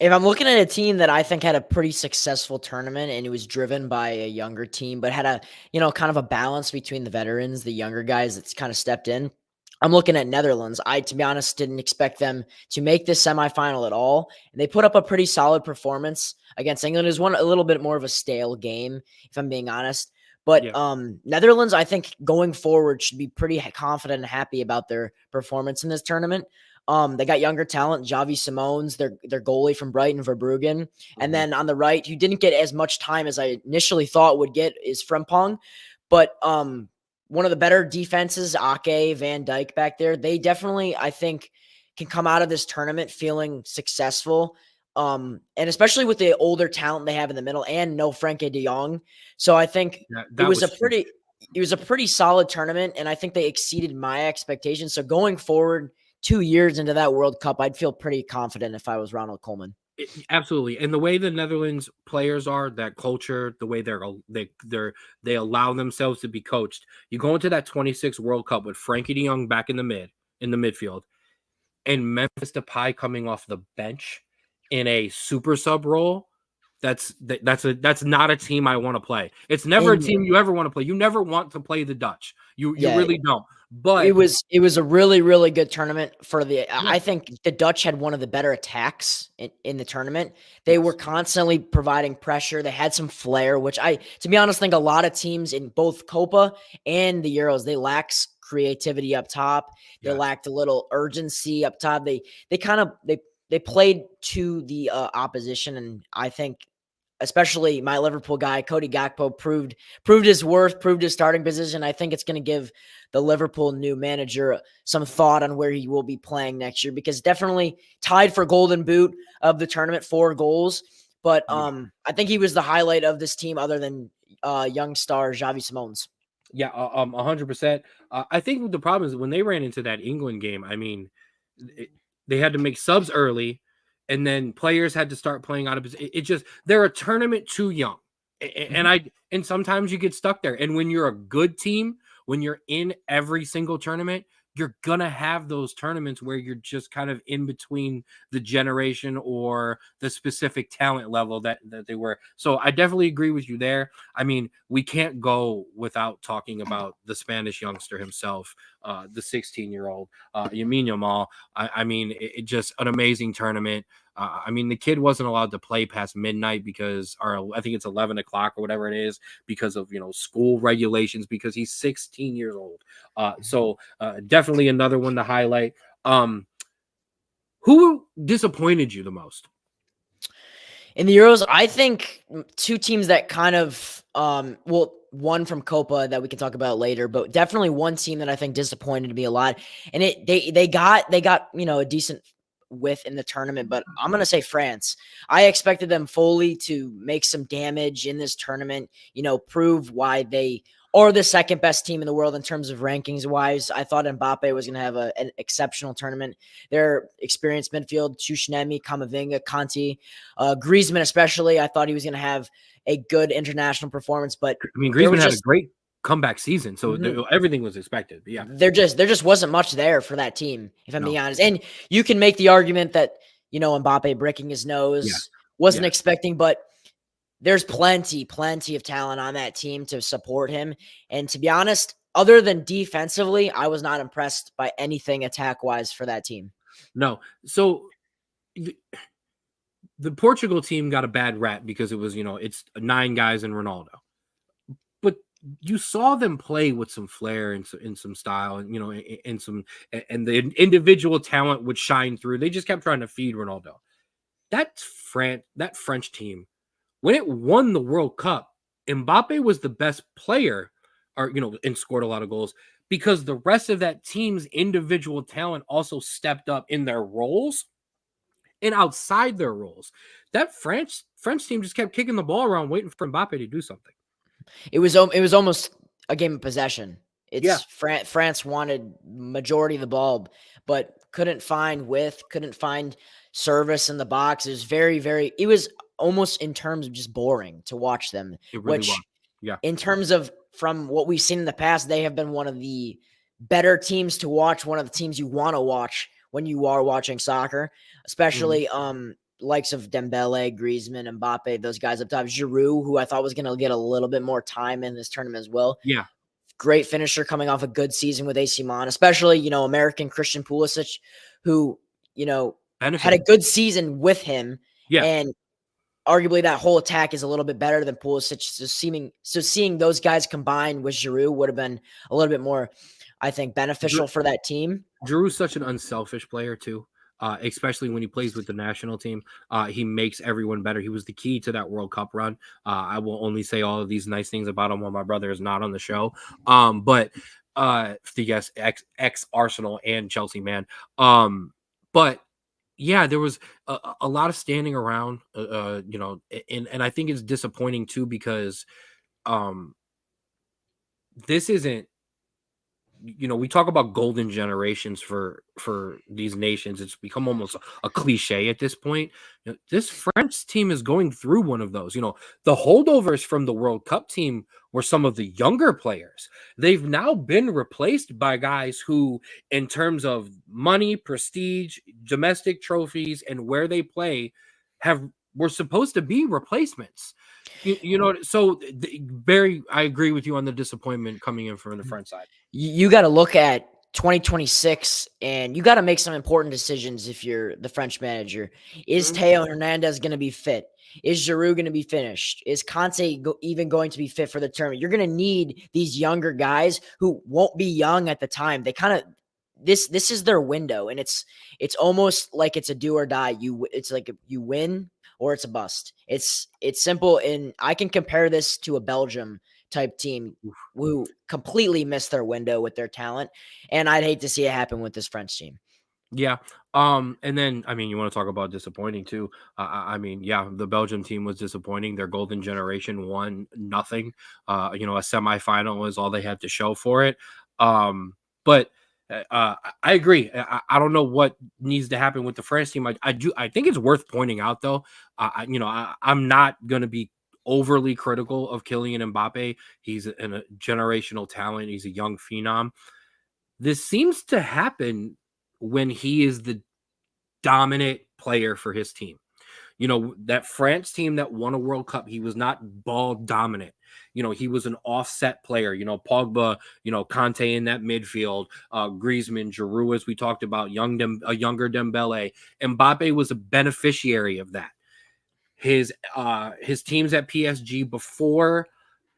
[SPEAKER 2] If I'm looking at a team that I think had a pretty successful tournament and it was driven by a younger team, but had a, kind of a balance between the veterans, the younger guys that's kind of stepped in, I'm looking at Netherlands. I, to be honest, didn't expect them to make this semifinal at all. And they put up a pretty solid performance against England. It was a little bit more of a stale game, if I'm being honest. But
[SPEAKER 1] Yeah.
[SPEAKER 2] Netherlands, I think going forward should be pretty confident and happy about their performance in this tournament. They got younger talent, Javi Simons, their goalie from Brighton, Verbruggen. And then on the right, who didn't get as much time as I initially thought would get, is Frimpong. But one of the better defenses, Ake, Van Dijk back there, they definitely, I think, can come out of this tournament feeling successful. And especially with the older talent they have in the middle and no Frenkie de Jong. So I think it was a pretty solid tournament, and I think they exceeded my expectations. So going forward 2 years into that World Cup, I'd feel pretty confident if I was Ronald Koeman.
[SPEAKER 1] Absolutely. And the way the Netherlands players are, that culture, the way they allow themselves to be coached. You go into that 26 World Cup with Frankie de Jong back in the midfield, and Memphis Depay coming off the bench in a super sub role. That's not a team I want to play. It's never a team you ever want to play. You never want to play the Dutch. You really don't. But
[SPEAKER 2] it was a really, really good tournament for I think the Dutch had one of the better attacks in the tournament. They were constantly providing pressure. They had some flair, which to be honest, think a lot of teams in both Copa and the Euros, they lack creativity up top. They lacked a little urgency up top. They played to the opposition, and I think especially my Liverpool guy, Cody Gakpo, proved his worth, proved his starting position. I think it's going to give the Liverpool new manager some thought on where he will be playing next year, because definitely tied for golden boot of the tournament, 4 goals. But I think he was the highlight of this team other than young star Javi Simons.
[SPEAKER 1] Yeah, 100%. I think the problem is when they ran into that England game, I mean, they had to make subs early, and then players had to start playing out of it. They're a tournament too young, and sometimes you get stuck there. And when you're a good team, when you're in every single tournament, you're gonna have those tournaments where you're just kind of in between the generation or the specific talent level that they were. So I definitely agree with you there. I mean, we can't go without talking about the Spanish youngster himself, the 16-year-old Lamine Yamal. I mean, it just an amazing tournament. I mean, the kid wasn't allowed to play past midnight or I think it's 11 o'clock or whatever it is, because of, school regulations, because he's 16 years old. So definitely another one to highlight. Who disappointed you the most?
[SPEAKER 2] In the Euros, I think 2 teams that kind of, one from Copa that we can talk about later, but definitely one team that I think disappointed me a lot. And they got a decent with in the tournament, but I'm going to say France. I expected them fully to make some damage in this tournament, prove why they are the second best team in the world in terms of rankings wise. I thought Mbappe was going to have an exceptional tournament. Their experienced midfield, Chouchnemi, Camavinga, Kanté, Griezmann especially, I thought he was going to have a good international performance, but
[SPEAKER 1] I mean, Griezmann had a great comeback season, so everything was expected. But yeah,
[SPEAKER 2] there just wasn't much there for that team, if I'm being honest. And you can make the argument that Mbappe breaking his nose wasn't expecting, but there's plenty of talent on that team to support him. And to be honest, other than defensively, I was not impressed by anything attack wise for that team.
[SPEAKER 1] No, so the Portugal team got a bad rap because it was it's 9 guys and Ronaldo. You saw them play with some flair and some style, and and the individual talent would shine through. They just kept trying to feed Ronaldo. That French team, when it won the World Cup, Mbappe was the best player, and scored a lot of goals, because the rest of that team's individual talent also stepped up in their roles and outside their roles. That French team just kept kicking the ball around, waiting for Mbappe to do something.
[SPEAKER 2] It was almost a game of possession. France wanted majority of the ball, but couldn't find width, couldn't find service in the box. It was it was almost in terms of just boring to watch them.
[SPEAKER 1] It really was. Yeah.
[SPEAKER 2] In terms of from what we've seen in the past, they have been one of the better teams to watch, one of the teams you want to watch when you are watching soccer, especially likes of Dembele, Griezmann, Mbappe, those guys up top. Giroud, who I thought was going to get a little bit more time in this tournament as well.
[SPEAKER 1] Yeah.
[SPEAKER 2] great finisher coming off a good season with AC Milan, especially, American Christian Pulisic, who, had a good season with him.
[SPEAKER 1] Yeah.
[SPEAKER 2] And arguably that whole attack is a little bit better than Pulisic. So seeing those guys combined with Giroud would have been a little bit more, I think, beneficial for that team.
[SPEAKER 1] Giroud's such an unselfish player too. Especially when he plays with the national team. He makes everyone better. He was the key to that World Cup run. I will only say all of these nice things about him while my brother is not on the show. But yes, ex Arsenal and Chelsea man. But yeah, there was a lot of standing around, and I think it's disappointing too because this isn't. We talk about golden generations for these nations. It's become almost a cliche at this point. This French team is going through one of those. The holdovers from the World Cup team were some of the younger players. They've now been replaced by guys who, in terms of money, prestige, domestic trophies, and where they play, were supposed to be replacements. So Barry, I agree with you on the disappointment coming in from the French side.
[SPEAKER 2] You got to look at 2026 and you got to make some important decisions if you're the French manager. Is Theo Hernandez going to be fit? Is Giroud going to be finished? Is Conte even going to be fit for the tournament? You're going to need these younger guys who won't be young at the time. They kind of this is their window, and it's almost like it's a do or die. It's like you win or it's a bust. It's simple, and I can compare this to a Belgium type team who completely missed their window with their talent, and I'd hate to see it happen with this French team.
[SPEAKER 1] Yeah. And then, you want to talk about disappointing too. The Belgium team was disappointing. Their golden generation won nothing. A semifinal was all they had to show for it. But I agree. I don't know what needs to happen with the French team. I think it's worth pointing out though. I'm not going to be overly critical of Kylian Mbappe. He's a generational talent. He's a young phenom. This seems to happen when he is the dominant player for his team. That France team that won a World Cup, he was not ball dominant. He was an offset player. Pogba, Conte in that midfield, Griezmann, Giroud, as we talked about, a younger Dembele. Mbappe was a beneficiary of that. His teams at PSG before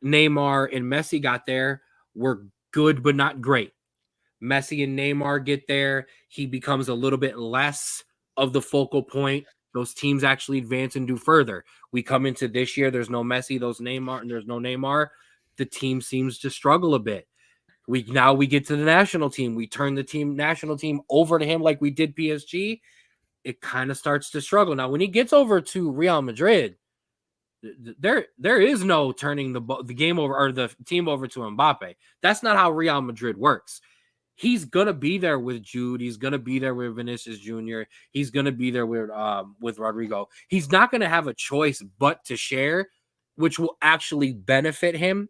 [SPEAKER 1] Neymar and Messi got there were good but not great. Messi and Neymar get there, he becomes a little bit less of the focal point. Those teams actually advance and do further. We come into this year, there's no Messi, there's no Neymar. The team seems to struggle a bit. We get to the national team. We turn the national team over to him like we did PSG. It kind of starts to struggle. Now, when he gets over to Real Madrid, there is no turning the game over or the team over to Mbappe. That's not how Real Madrid works. He's gonna be there with Jude. He's gonna be there with Vinicius Jr. He's gonna be there with Rodrigo. He's not gonna have a choice but to share, which will actually benefit him.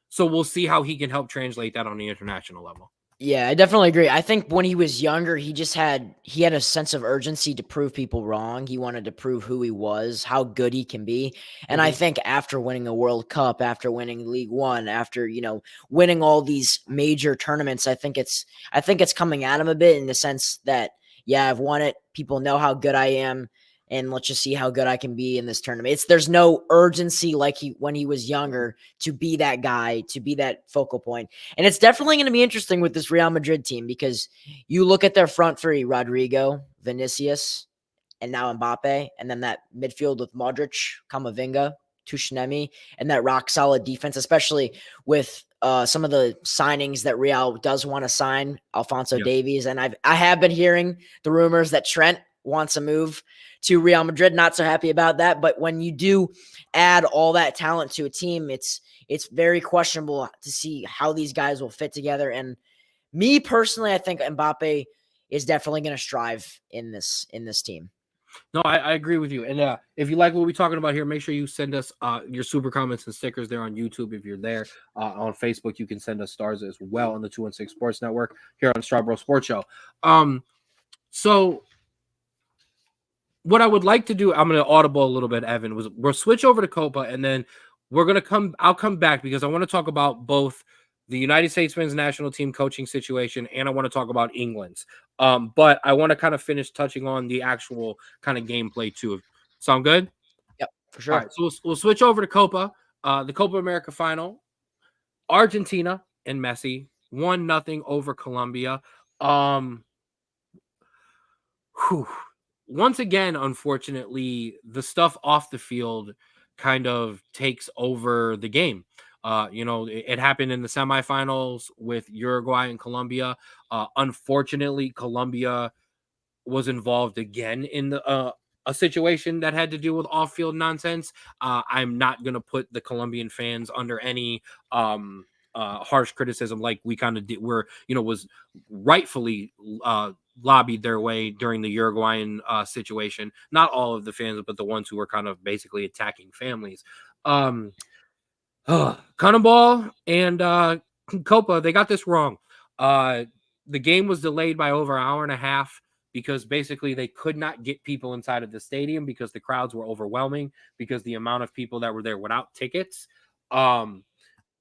[SPEAKER 1] So we'll see how he can help translate that on the international level.
[SPEAKER 2] Yeah, I definitely agree. I think when he was younger, he had a sense of urgency to prove people wrong. He wanted to prove who he was, how good he can be. And I think after winning a World Cup, after winning League One, after, winning all these major tournaments, I think it's coming at him a bit in the sense that, yeah, I've won it. People know how good I am. And let's just see how good I can be in this tournament. There's no urgency like when he was younger to be that guy, to be that focal point. And it's definitely going to be interesting with this Real Madrid team because you look at their front three, Rodrigo, Vinicius, and now Mbappe, and then that midfield with Modric, Camavinga, Tuchel, and that rock-solid defense, especially with some of the signings that Real does want to sign, Alphonso Davies. And I have been hearing the rumors that Trent wants a move to Real Madrid. Not so happy about that. But when you do add all that talent to a team, it's very questionable to see how these guys will fit together. And me personally, I think Mbappe is definitely going to strive in this team.
[SPEAKER 1] No, I agree with you. And if you like what we're talking about here, make sure you send us your super comments and stickers there on YouTube. If you're there on Facebook, you can send us stars as well on the 216 Sports Network here on Straub Sports Show. So what I would like to do, I'm going to audible a little bit, Evan, we'll switch over to Copa, and then I'll come back because I want to talk about both the United States men's national team coaching situation, and I want to talk about England's. But I want to kind of finish touching on the actual kind of gameplay too. Sound good?
[SPEAKER 2] Yep, for
[SPEAKER 1] All
[SPEAKER 2] sure.
[SPEAKER 1] right, so we'll switch over to Copa, the Copa America final. Argentina and Messi 1-0 over Colombia. Whew. Once again, unfortunately, the stuff off the field kind of takes over the game. It happened in the semifinals with Uruguay and Colombia. Unfortunately, Colombia was involved again in a situation that had to do with off-field nonsense. I'm not going to put the Colombian fans under any harsh criticism like we kind of did, where was rightfully lobbied their way during the Uruguayan situation. Not all of the fans, but the ones who were kind of basically attacking families. Cannonball and Copa, they got this wrong. The game was delayed by over an hour and a half because basically they could not get people inside of the stadium because the crowds were overwhelming because the amount of people that were there without tickets.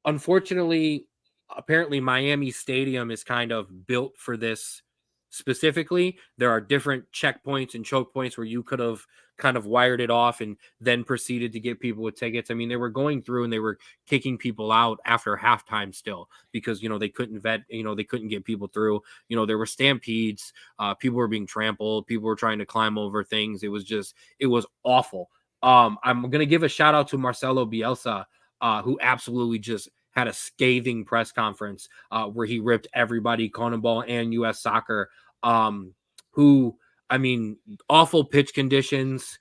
[SPEAKER 1] Unfortunately, apparently Miami Stadium is kind of built for this specifically. There are different checkpoints and choke points where you could have kind of wired it off and then proceeded to get people with tickets. I mean, they were going through and they were kicking people out after halftime still because, they couldn't they couldn't get people through. There were stampedes, people were being trampled, people were trying to climb over things. It was awful. I'm going to give a shout out to Marcelo Bielsa, who absolutely just had a scathing press conference where he ripped everybody, CONMEBOL and U.S. Soccer, awful pitch conditions,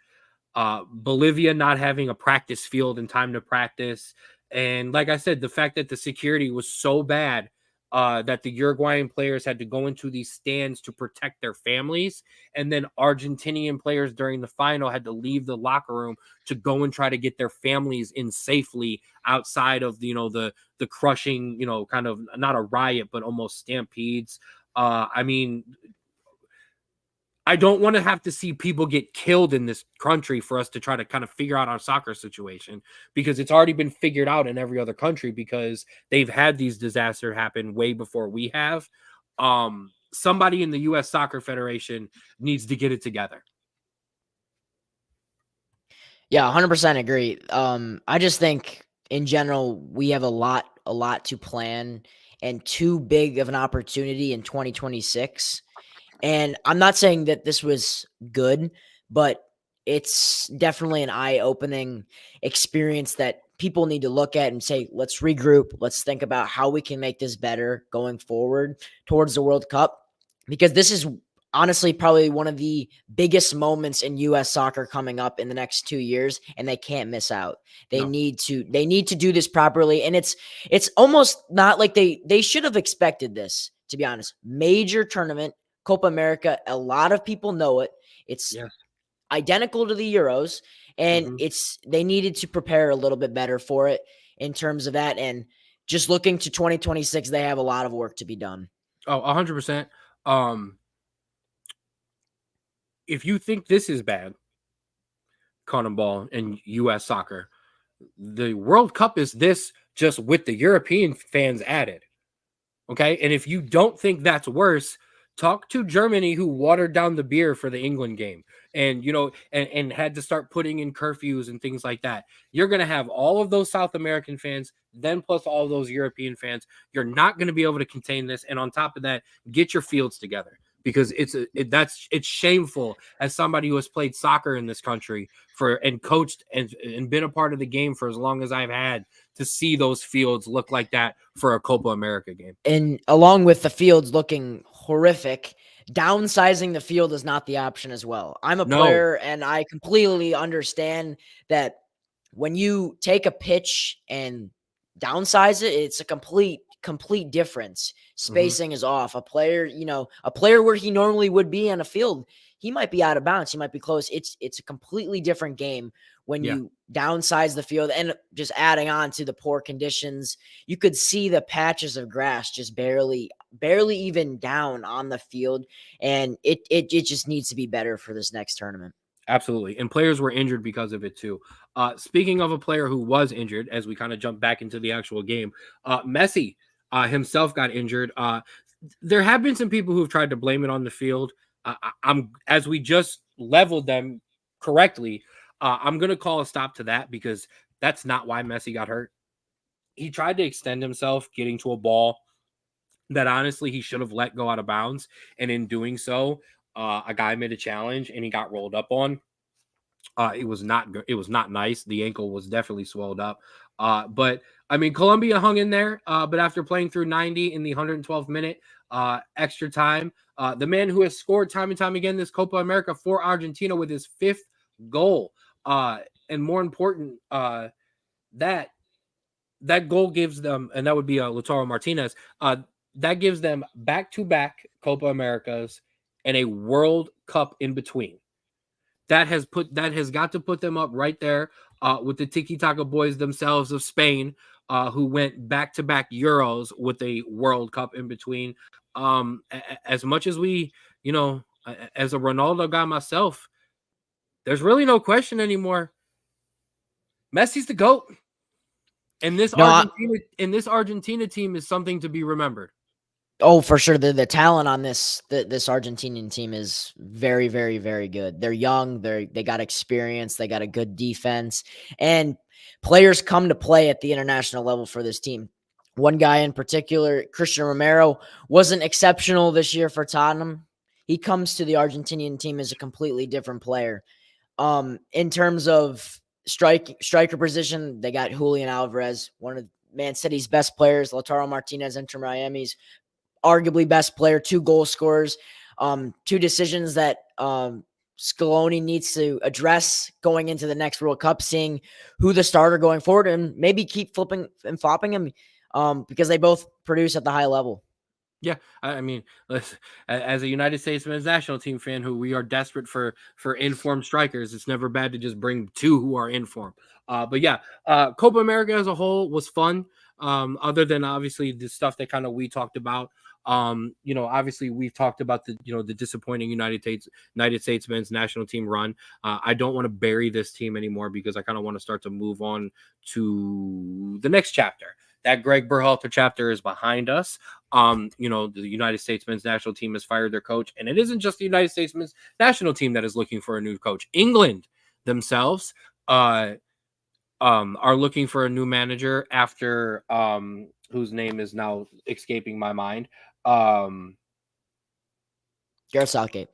[SPEAKER 1] Bolivia not having a practice field in time to practice. And like I said, the fact that the security was so bad that the Uruguayan players had to go into these stands to protect their families. And then Argentinian players during the final had to leave the locker room to go and try to get their families in safely outside of the crushing, kind of not a riot, but almost stampedes. I don't want to have to see people get killed in this country for us to try to kind of figure out our soccer situation, because it's already been figured out in every other country because they've had these disasters happen way before we have. Somebody in the U.S. Soccer Federation needs to get it together.
[SPEAKER 2] Yeah, 100% agree. I just think in general we have a lot to plan and too big of an opportunity in 2026. And I'm not saying that this was good, but it's definitely an eye-opening experience that people need to look at and say, let's regroup. Let's think about how we can make this better going forward towards the World Cup, because this is honestly probably one of the biggest moments in U.S. soccer coming up in the next 2 years, and they can't miss out. They need to do this properly, and it's almost not like they should have expected this, to be honest. Major tournament, Copa America, a lot of people know it. It's identical to the Euros, and they needed to prepare a little bit better for it in terms of that. And just looking to 2026, they have a lot of work to be done.
[SPEAKER 1] Oh, 100%. If you think this is bad, CONMEBOL and U.S. soccer, the World Cup is this, just with the European fans added. Okay. And if you don't think that's worse, talk to Germany, who watered down the beer for the England game and, and had to start putting in curfews and things like that. You're going to have all of those South American fans, then plus all those European fans. You're not going to be able to contain this. And on top of that, get your fields together, because it's shameful as somebody who has played soccer in this country and coached and been a part of the game for as long as I've had, to see those fields look like that for a Copa America game.
[SPEAKER 2] And along with the fields looking horrific, downsizing the field is not the option as well. I'm a player, and I completely understand that when you take a pitch and downsize it, it's a complete difference. Spacing is off. A player where he normally would be on a field, he might be out of bounds. He might be close. It's a completely different game when you downsize the field. And just adding on to the poor conditions, you could see the patches of grass just barely even down on the field. And it just needs to be better for this next tournament.
[SPEAKER 1] Absolutely. And players were injured because of it too. Speaking of a player who was injured, as we kind of jump back into the actual game, Messi, himself got injured. There have been some people who've tried to blame it on the field. I'm as we just leveled them correctly. I'm going to call a stop to that because that's not why Messi got hurt. He tried to extend himself getting to a ball that honestly he should have let go out of bounds. And in doing so, a guy made a challenge and he got rolled up on. It was not good. It was not nice. The ankle was definitely swelled up. But I mean, Colombia hung in there. But after playing through 90 in the 112th minute extra time, the man who has scored time and time again this Copa America for Argentina with his 5th goal, and more important, that goal gives them, and that would be Lautaro Martinez. That gives them back-to-back Copa Americas and a World Cup in between. That has got to put them up right there with the Tiki Taka boys themselves of Spain, who went back-to-back Euros with a World Cup in between. As much as we, as a Ronaldo guy myself, there's really no question anymore. Messi's the GOAT. And this Argentina team is something to be remembered.
[SPEAKER 2] Oh, for sure. The talent on this Argentinian team is very, very, very good. They're young. They got experience. They got a good defense, and players come to play at the international level for this team. One guy in particular, Christian Romero, wasn't exceptional this year for Tottenham. He comes to the Argentinian team as a completely different player. In terms of striker position, they got Julian Alvarez, one of Man City's best players, Lautaro Martinez, Inter Miami's arguably best player, 2 goal scorers, 2 decisions that Scaloni needs to address going into the next World Cup, seeing who the starter going forward, and maybe keep flipping and flopping him because they both produce at the high level.
[SPEAKER 1] Yeah, I mean, listen, as a United States men's national team fan, who we are desperate for informed strikers, it's never bad to just bring 2 who are informed. But yeah, Copa America as a whole was fun. Other than obviously the stuff that kind of we talked about. Obviously we've talked about the disappointing United States men's national team run. I don't want to bury this team anymore because I kind of want to start to move on to the next chapter. That Greg Berhalter chapter is behind us. The United States men's national team has fired their coach, and it isn't just the United States men's national team that is looking for a new coach. England themselves are looking for a new manager after whose name is now escaping my mind.
[SPEAKER 2] Gareth Southgate.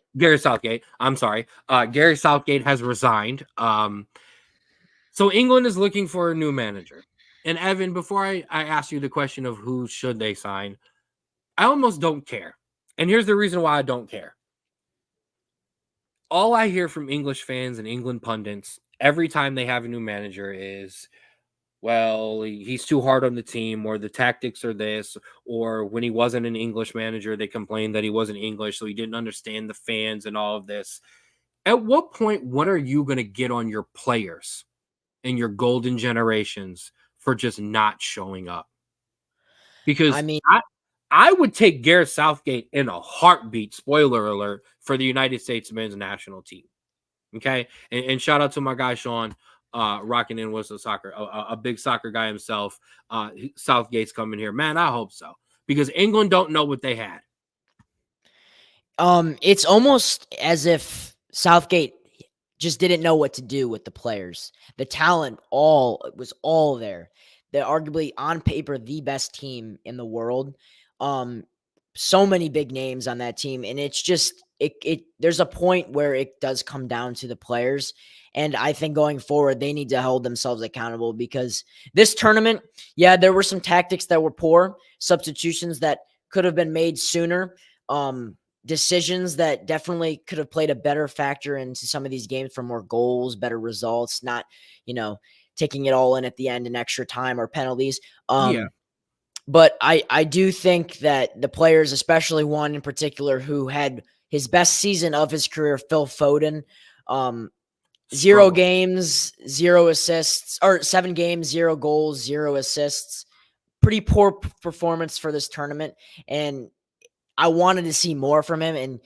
[SPEAKER 1] I'm sorry. Gareth Southgate has resigned. So England is looking for a new manager. And Evan, before I ask you the question of who should they sign, I almost don't care. And here's the reason why I don't care. All I hear from English fans and England pundits every time they have a new manager is, well, he's too hard on the team, or the tactics are this, or when he wasn't an English manager, they complained that he wasn't English, so he didn't understand the fans and all of this. At what point, what are you going to get on your players and your golden generations for just not showing up? Because I would take Gareth Southgate in a heartbeat, spoiler alert, for the United States men's national team. Okay? And shout out to my guy, Sean, rocking in Whistle Soccer, a big soccer guy himself. Southgate's coming here. Man, I hope so. Because England don't know what they had.
[SPEAKER 2] It's almost as if Southgate just didn't know what to do with the players. The talent was all there. They're arguably on paper the best team in the world. So many big names on that team, and it's just there's a point where it does come down to the players. And I think going forward, they need to hold themselves accountable because this tournament, yeah, there were some tactics that were poor, substitutions that could have been made sooner, decisions that definitely could have played a better factor into some of these games for more goals, better results, not, taking it all in at the end in extra time or penalties. But I do think that the players, especially one in particular who had his best season of his career, Phil Foden, 0 games, 0 assists, or 7 games, 0 goals, 0 assists. Pretty poor performance for this tournament. And I wanted to see more from him. And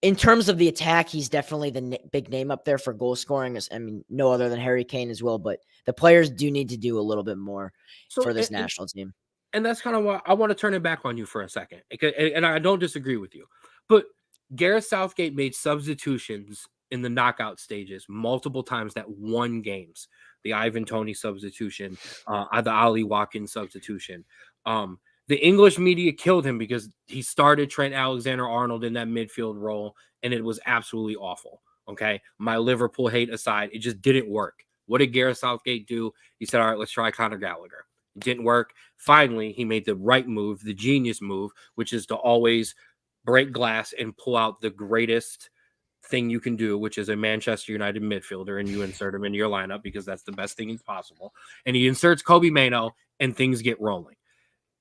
[SPEAKER 2] in terms of the attack, he's definitely the big name up there for goal scoring. I mean, no other than Harry Kane as well. But the players do need to do a little bit more for this national team.
[SPEAKER 1] And that's kind of why I want to turn it back on you for a second. And I don't disagree with you. But Gareth Southgate made substitutions in the knockout stages multiple times that won games. The Ivan Toney substitution, the Ali Watkins substitution. The English media killed him because he started Trent Alexander-Arnold in that midfield role, and it was absolutely awful. Okay, my Liverpool hate aside, it just didn't work. What did Gareth Southgate do? He said, all right, let's try Conor Gallagher. It didn't work. Finally, he made the right move, the genius move, which is to always break glass and pull out the greatest thing you can do, which is a Manchester United midfielder, and you insert him into your lineup because that's the best thing possible. And he inserts Kobe Mainoo, and things get rolling.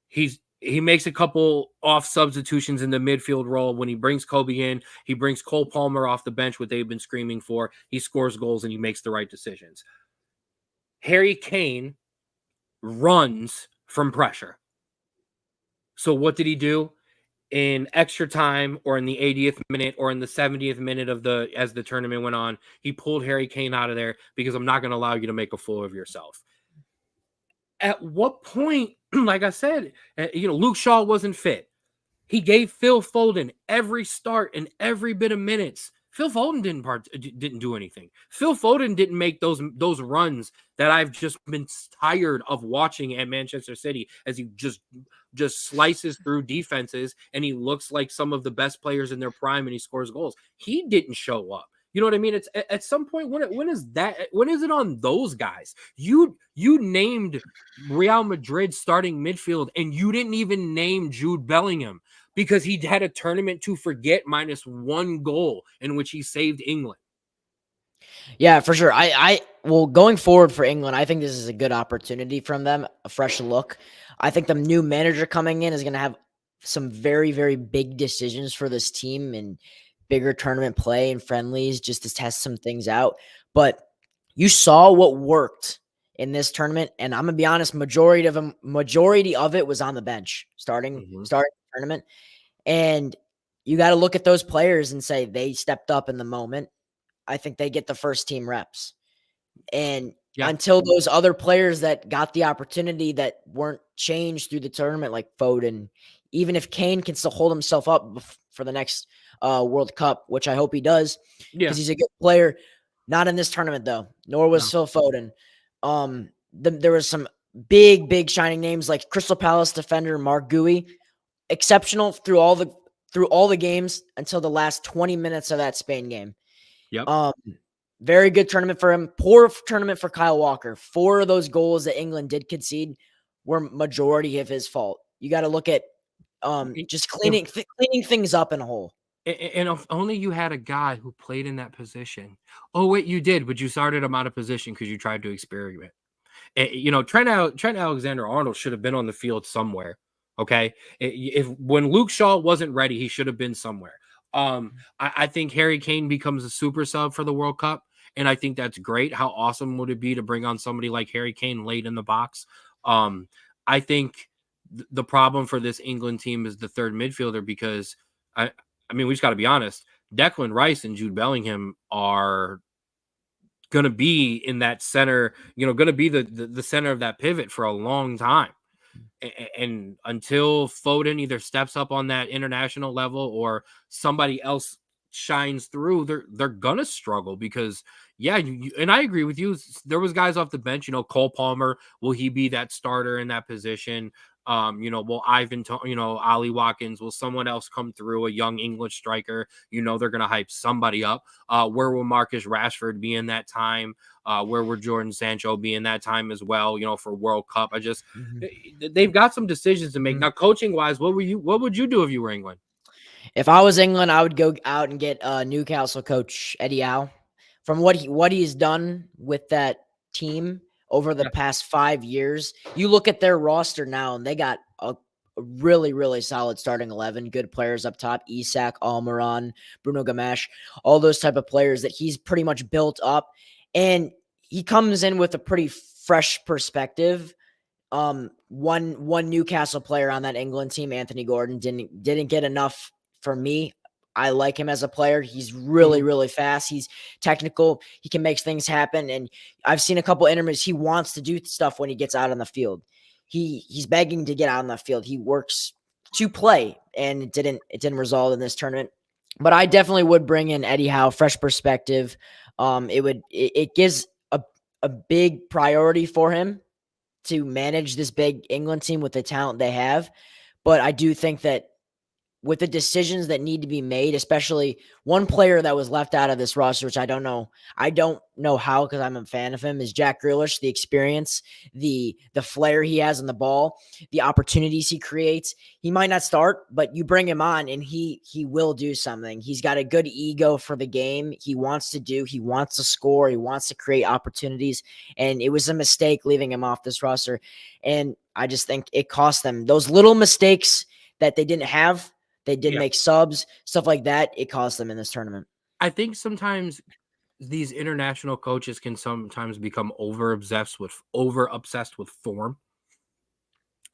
[SPEAKER 1] He makes a couple off substitutions in the midfield role. When he brings Kobe in, he brings Cole Palmer off the bench, what they've been screaming for. He scores goals, and he makes the right decisions. Harry Kane runs from pressure. So what did he do? In extra time or in the 80th minute or in the 70th minute as the tournament went on, he pulled Harry Kane out of there because I'm not going to allow you to make a fool of yourself. At what point, like I said, Luke Shaw wasn't fit. He gave Phil Foden every start and every bit of minutes. Phil Foden didn't do anything. Phil Foden didn't make those runs that I've just been tired of watching at Manchester City, as he just slices through defenses and he looks like some of the best players in their prime and he scores goals. He didn't show up. You know what I mean? It's at some point when is it on those guys? You named Real Madrid starting midfield and you didn't even name Jude Bellingham because he had a tournament to forget -1 goal in which he saved England.
[SPEAKER 2] Yeah, for sure. Well, going forward for England, I think this is a good opportunity from them, a fresh look. I think the new manager coming in is going to have some very, very big decisions for this team and bigger tournament play and friendlies just to test some things out. But you saw what worked in this tournament, and I'm gonna be honest, majority of it was on the bench starting the tournament. And you got to look at those players and say they stepped up in the moment. I think they get the first team reps. And until those other players that got the opportunity that weren't changed through the tournament, like Foden, even if Kane can still hold himself up for the next World Cup, which I hope he does, because he's a good player. Not in this tournament, though, nor was Phil Foden. There was some big shining names like Crystal Palace defender Mark Gui, exceptional through all the games until the last 20 minutes of that Spain game.
[SPEAKER 1] Yep.
[SPEAKER 2] Very good tournament for him. Poor tournament for Kyle Walker. 4 of those goals that England did concede were majority of his fault. You got to look at just cleaning things up in a whole.
[SPEAKER 1] And if only you had a guy who played in that position. Oh, wait, you did, but you started him out of position because you tried to experiment. Trent Alexander-Arnold should have been on the field somewhere. Okay, when Luke Shaw wasn't ready, he should have been somewhere. I think Harry Kane becomes a super sub for the World Cup, and I think that's great. How awesome would it be to bring on somebody like Harry Kane late in the box? I think the problem for this England team is the third midfielder because I mean we just got to be honest. Declan Rice and Jude Bellingham are going to be in that center. Going to be the center of that pivot for a long time. And until Foden either steps up on that international level or somebody else shines through, they're gonna struggle because and I agree with you. There was guys off the bench, Cole Palmer. Will he be that starter in that position? Will Ali Watkins, will someone else come through, a young English striker? They're going to hype somebody up. Where will Marcus Rashford be in that time? Where will Jordan Sancho be in that time as well, for World Cup? They've got some decisions to make. Now, coaching-wise, what would you do if you were England?
[SPEAKER 2] If I was England, I would go out and get Newcastle coach Eddie Howe. From what he's done with that team over the past 5 years, you look at their roster now, and they got a really, really solid starting 11. Good players up top: Isak, Almiron, Bruno Gamache, all those type of players that he's pretty much built up. And he comes in with a pretty fresh perspective. One Newcastle player on that England team, Anthony Gordon, didn't get enough for me. I like him as a player. He's really, really fast. He's technical. He can make things happen. And I've seen a couple interviews. He wants to do stuff when he gets out on the field. he's begging to get out on the field. He works to play, and it didn't result in this tournament. But I definitely would bring in Eddie Howe, fresh perspective. It gives a big priority for him to manage this big England team with the talent they have. But I do think that with the decisions that need to be made, especially one player that was left out of this roster, which I don't know how, because I'm a fan of him, is Jack Grealish. The experience, the flair he has on the ball, the opportunities he creates. He might not start, but you bring him on and he will do something. He's got a good ego for the game. He wants to score, he wants to create opportunities, and it was a mistake leaving him off this roster. And I just think it cost them those little mistakes that they didn't have. They didn't make subs, stuff like that. It cost them in this tournament.
[SPEAKER 1] I think sometimes these international coaches can sometimes become over obsessed with form.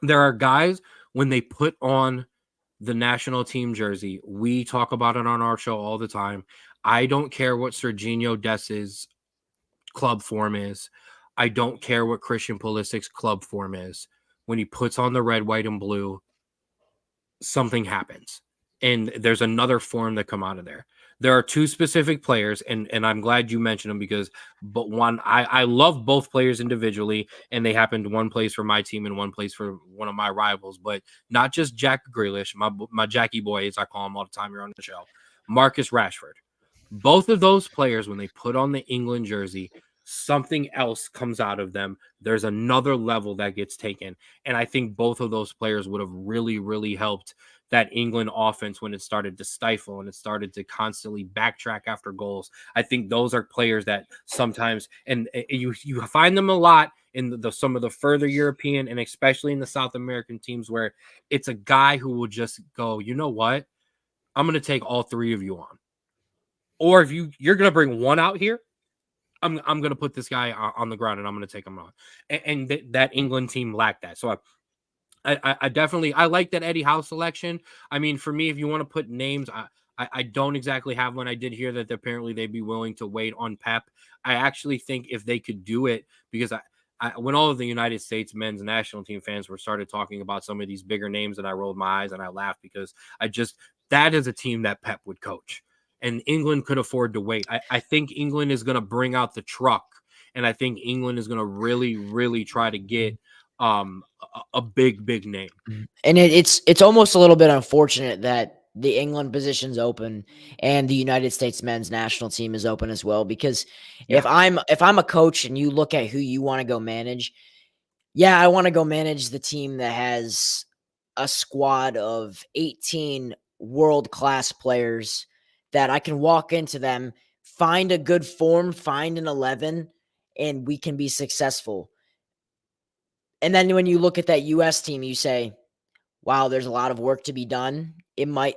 [SPEAKER 1] There are guys, when they put on the national team jersey, we talk about it on our show all the time. I don't care what Serginho Dest's club form is. I don't care what Christian Pulisic's club form is. When he puts on the red, white, and blue, something happens, and there's another form that come out of there. There are two specific players, and I'm glad you mentioned them, because I love both players individually, and they happened one place for my team and one place for one of my rivals, but not just Jack Grealish, my Jackie boy, as I call him all the time here on the show, Marcus Rashford. Both of those players, when they put on the England jersey, something else comes out of them. There's another level that gets taken. And I think both of those players would have really, really helped that England offense when it started to stifle and it started to constantly backtrack after goals. I think those are players that sometimes, and you find them a lot in some of the further European and especially in the South American teams, where it's a guy who will just go, you know what? I'm going to take all three of you on. Or if you're going to bring one out here, I'm going to put this guy on the ground and I'm going to take him on. And that England team lacked that. So I definitely, I like that Eddie Howe selection. I mean, for me, if you want to put names, I don't exactly have one. I did hear that apparently they'd be willing to wait on Pep. I actually think if they could do it, because when all of the United States men's national team fans were started talking about some of these bigger names, and I rolled my eyes and I laughed, because that is a team that Pep would coach. And England could afford to wait. I think England is going to bring out the truck, and I think England is going to really, really try to get a big name.
[SPEAKER 2] And it's almost a little bit unfortunate that the England position's open and the United States men's national team is open as well, because if I'm a coach and you look at who you want to go manage, I want to go manage the team that has a squad of 18 world-class players that I can walk into them, find a good form, find an 11, and we can be successful. And then when you look at that US team, you say, wow, there's a lot of work to be done.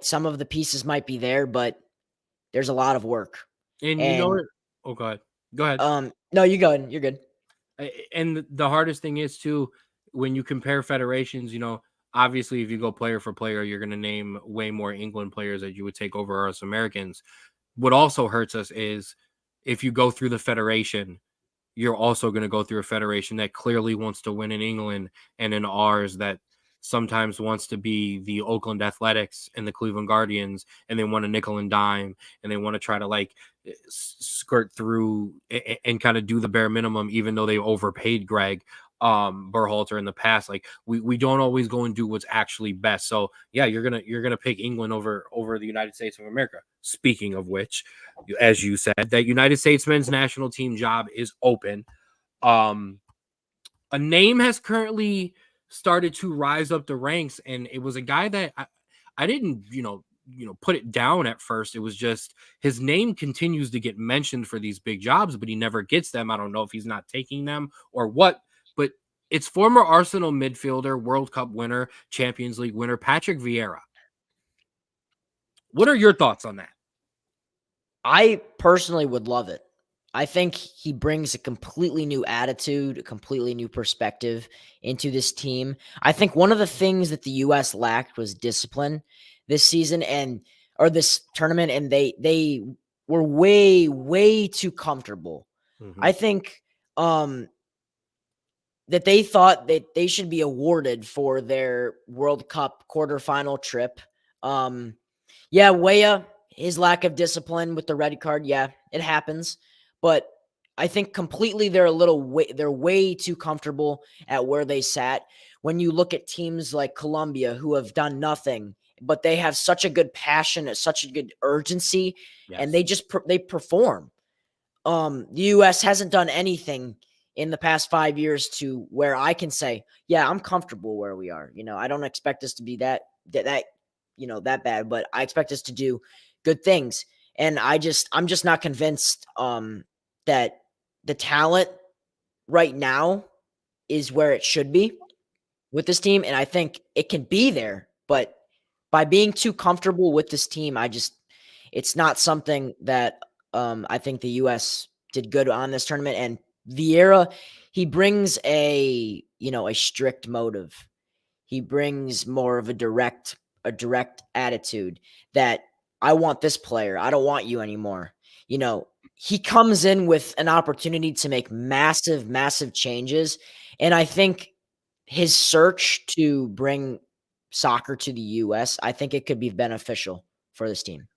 [SPEAKER 2] Some of the pieces might be there, but there's a lot of work.
[SPEAKER 1] And you know what? Oh, go ahead.
[SPEAKER 2] No, you go ahead. You're good.
[SPEAKER 1] And the hardest thing is too, when you compare federations, obviously if you go player for player, you're going to name way more England players that you would take over us Americans. What also hurts us is if you go through the federation, you're also going to go through a federation that clearly wants to win in England, and in ours that sometimes wants to be the Oakland Athletics and the Cleveland Guardians, and they want to nickel and dime, and they want to try to skirt through and kind of do the bare minimum, even though they overpaid Greg Berhalter in the past. We don't always go and do what's actually best. So yeah, you're gonna pick England over the United States of America. Speaking of which, as you said, that United States men's national team job is open. A name has currently started to rise up the ranks, and it was a guy that I didn't put it down at first. It was just his name continues to get mentioned for these big jobs, but he never gets them. I don't know if he's not taking them or what, but it's former Arsenal midfielder, World Cup winner, Champions League winner, Patrick Vieira. What are your thoughts on that?
[SPEAKER 2] I personally would love it. I think he brings a completely new attitude, a completely new perspective into this team. I think one of the things that the U.S. lacked was discipline this season or this tournament, and they were way too comfortable. Mm-hmm. I think that they thought that they should be awarded for their World Cup quarterfinal trip. Yeah, Weah, his lack of discipline with the red card, yeah, it happens. But I think completely they're way too comfortable at where they sat. When you look at teams like Colombia who have done nothing, but they have such a good passion, such a good urgency, and
[SPEAKER 1] Yes.
[SPEAKER 2] they perform. The US hasn't done anything in the past 5 years to where I can say, yeah, I'm comfortable where we are. I don't expect us to be that that bad, but I expect us to do good things. And I'm just not convinced that the talent right now is where it should be with this team. And I think it can be there, but by being too comfortable with this team, it's not something that I think the US did good on this tournament. And Vieira, he brings a strict motive. He brings more of a direct attitude that I want this player. I don't want you anymore. He comes in with an opportunity to make massive, massive changes. And I think his search to bring soccer to the US, I think it could be beneficial for this team.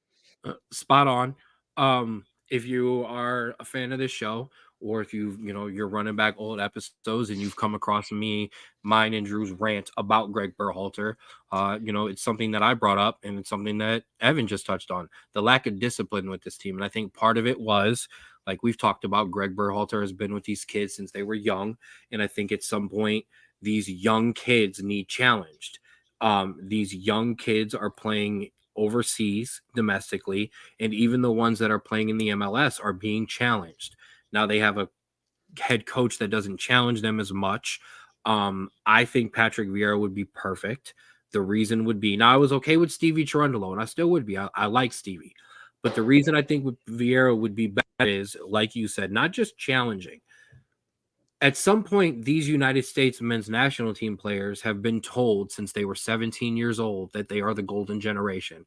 [SPEAKER 1] Spot on. If you are a fan of this show, or if you're running back old episodes and you've come across mine and Drew's rant about Greg Berhalter, it's something that I brought up, and it's something that Evan just touched on: the lack of discipline with this team. And I think part of it was, like we've talked about, Greg Berhalter has been with these kids since they were young, and I think at some point these young kids need challenged. These young kids are playing overseas domestically, and even the ones that are playing in the MLS are being challenged. Now they have a head coach that doesn't challenge them as much. I think Patrick Vieira would be perfect. The reason would be, now I was okay with Stevie Cherundolo, and I still would be. I like Stevie, but the reason I think Vieira would be better is, like you said, not just challenging. At some point, these United States men's national team players have been told since they were 17 years old that they are the golden generation.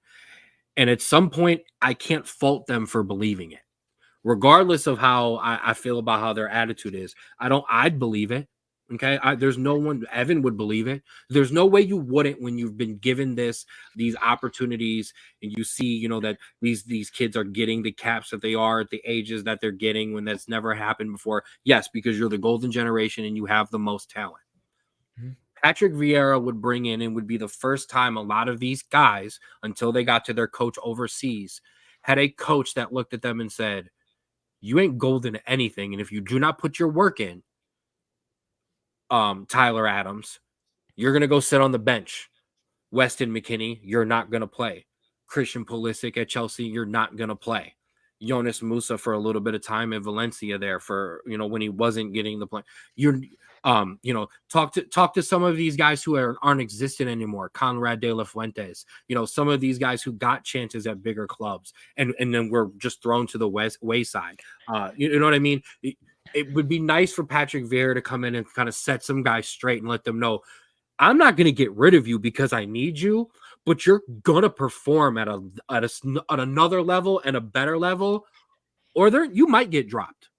[SPEAKER 1] And at some point, I can't fault them for believing it, regardless of how I feel about how their attitude is. I'd believe it. Okay. There's no one, Evan would believe it. There's no way you wouldn't when you've been given these opportunities, and you see, that these kids are getting the caps that they are at the ages that they're getting, when that's never happened before. Yes, because you're the golden generation and you have the most talent.
[SPEAKER 2] Mm-hmm.
[SPEAKER 1] Patrick Vieira would bring in, and would be the first time a lot of these guys, until they got to their coach overseas, had a coach that looked at them and said, you ain't golden at anything. And if you do not put your work in, Tyler Adams, you're going to go sit on the bench. Weston McKennie, you're not going to play. Christian Pulisic at Chelsea, you're not going to play. Jonas Musa for a little bit of time in Valencia there for, when he wasn't getting the play. Talk to some of these guys who aren't existent anymore. Conrad de la Fuentes, some of these guys who got chances at bigger clubs and then were just thrown to the wayside. You know what I mean? It would be nice for Patrick Vieira to come in and kind of set some guys straight and let them know, I'm not going to get rid of you because I need you, but you're going to perform at another level and a better level, or you might get dropped.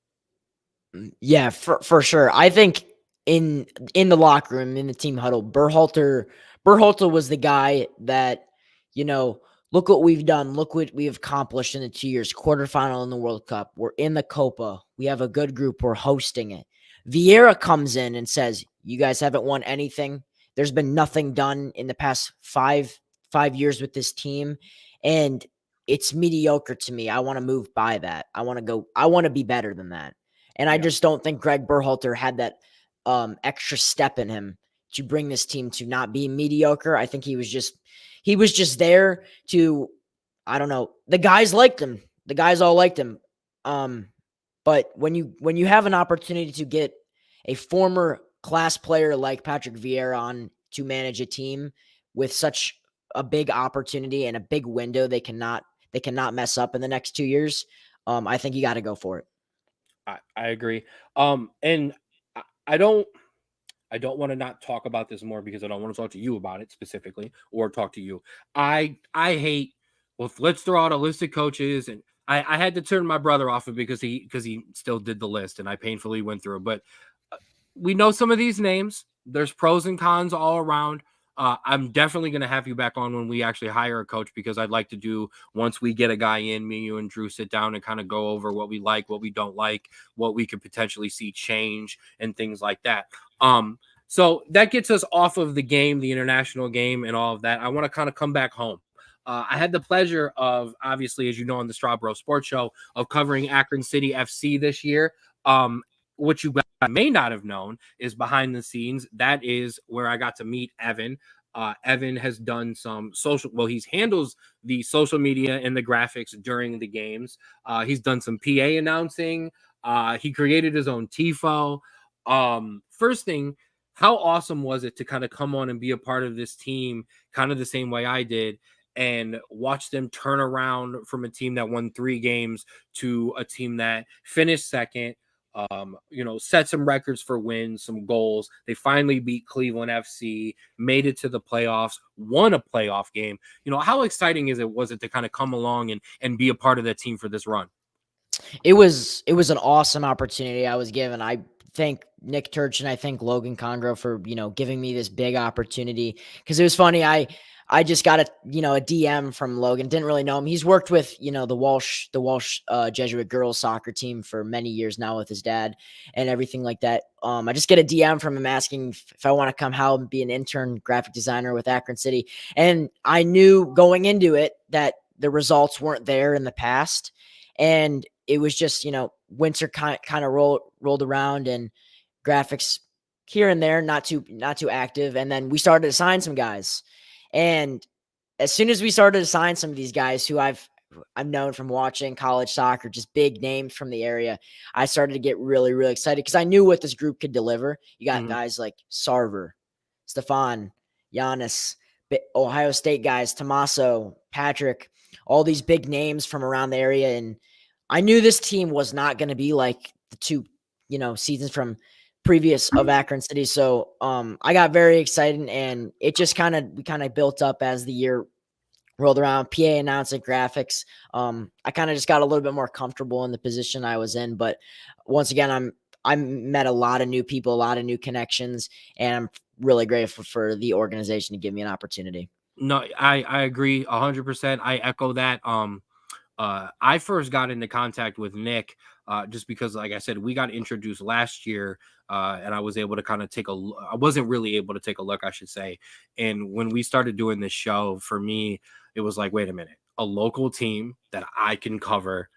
[SPEAKER 2] Yeah, for sure. I think in the locker room, in the team huddle, Berhalter was the guy that, look what we've done. Look what we've accomplished in the 2 years. Quarterfinal in the World Cup. We're in the Copa. We have a good group. We're hosting it. Vieira comes in and says, you guys haven't won anything. There's been nothing done in the past five years with this team. And it's mediocre to me. I want to move by that. I want to be better than that. And I just don't think Greg Berhalter had that extra step in him to bring this team to not be mediocre. I think he was just there to, I don't know. The guys liked him. The guys all liked him. But when you have an opportunity to get a former class player like Patrick Vieira on to manage a team with such a big opportunity and a big window, they cannot mess up in the next 2 years. I think you got to go for it.
[SPEAKER 1] I agree. And I don't want to not talk about this more because I don't want to talk to you about it specifically, or talk to you. I hate, well, let's throw out a list of coaches, and I had to turn my brother off of because he still did the list, and I painfully went through it. But we know some of these names. There's pros and cons all around. I'm definitely going to have you back on when we actually hire a coach, because I'd like to do, once we get a guy in, me, you, and Drew sit down and kind of go over what we like, what we don't like, what we could potentially see change, and things like that. So that gets us off of the game, the international game, and all of that. I want to kind of come back home. I had the pleasure of, obviously, as you know, on the Straub Sports Show, of covering Akron City FC this year. What you may not have known is behind the scenes. That is where I got to meet Evan. Evan has done some he handles the social media and the graphics during the games. He's done some PA announcing. He created his own TIFO. First thing, how awesome was it to kind of come on and be a part of this team, kind of the same way I did, and watch them turn around from a team that won 3 games to a team that finished second, set some records for wins, some goals. They finally beat Cleveland FC, made it to the playoffs, won a playoff game. How exciting was it to kind of come along and be a part of that team for this run?
[SPEAKER 2] It was an awesome opportunity I was given. I thank Nick Turch and I thank Logan Congrove for, giving me this big opportunity, because it was funny. I just got a DM from Logan. Didn't really know him. He's worked with, the Walsh Jesuit girls soccer team for many years now with his dad and everything like that. I just get a DM from him asking if I want to come help and be an intern graphic designer with Akron City. And I knew going into it that the results weren't there in the past. And it was just, winter kind of rolled around and graphics here and there, not too active. And then we started to sign some guys. And as soon as we started to sign some of these guys who I've known from watching college soccer, just big names from the area, I started to get really, really excited because I knew what this group could deliver. You got guys like Sarver, Stefan, Giannis, Ohio State guys, Tommaso, Patrick, all these big names from around the area. And I knew this team was not going to be like the 2, seasons from previous of Akron City. So I got very excited, and it just we kind of built up as the year rolled around. PA announcing graphics. I kind of just got a little bit more comfortable in the position I was in. But once again, I met a lot of new people, a lot of new connections, and I'm really grateful for the organization to give me an opportunity.
[SPEAKER 1] No, I agree 100%. I echo that. I first got into contact with Nick just because, like I said, we got introduced last year, and I was able to kind of I wasn't really able to take a look, I should say. And when we started doing this show, for me, it was like, wait a minute, a local team that I can cover,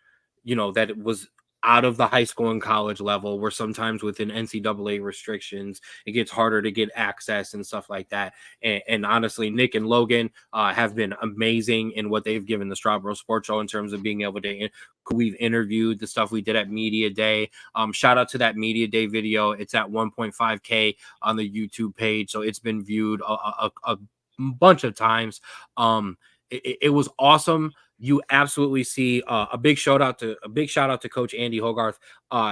[SPEAKER 1] that it was out of the high school and college level, where sometimes within NCAA restrictions, it gets harder to get access and stuff like that. And honestly, Nick and Logan have been amazing in what they've given the Straub Sports Show in terms of being able to, we've interviewed, the stuff we did at Media Day. Shout out to that Media Day video. It's at 1.5K on the YouTube page. So it's been viewed a bunch of times. It was awesome. You absolutely see a big shout out to Coach Andy Hogarth.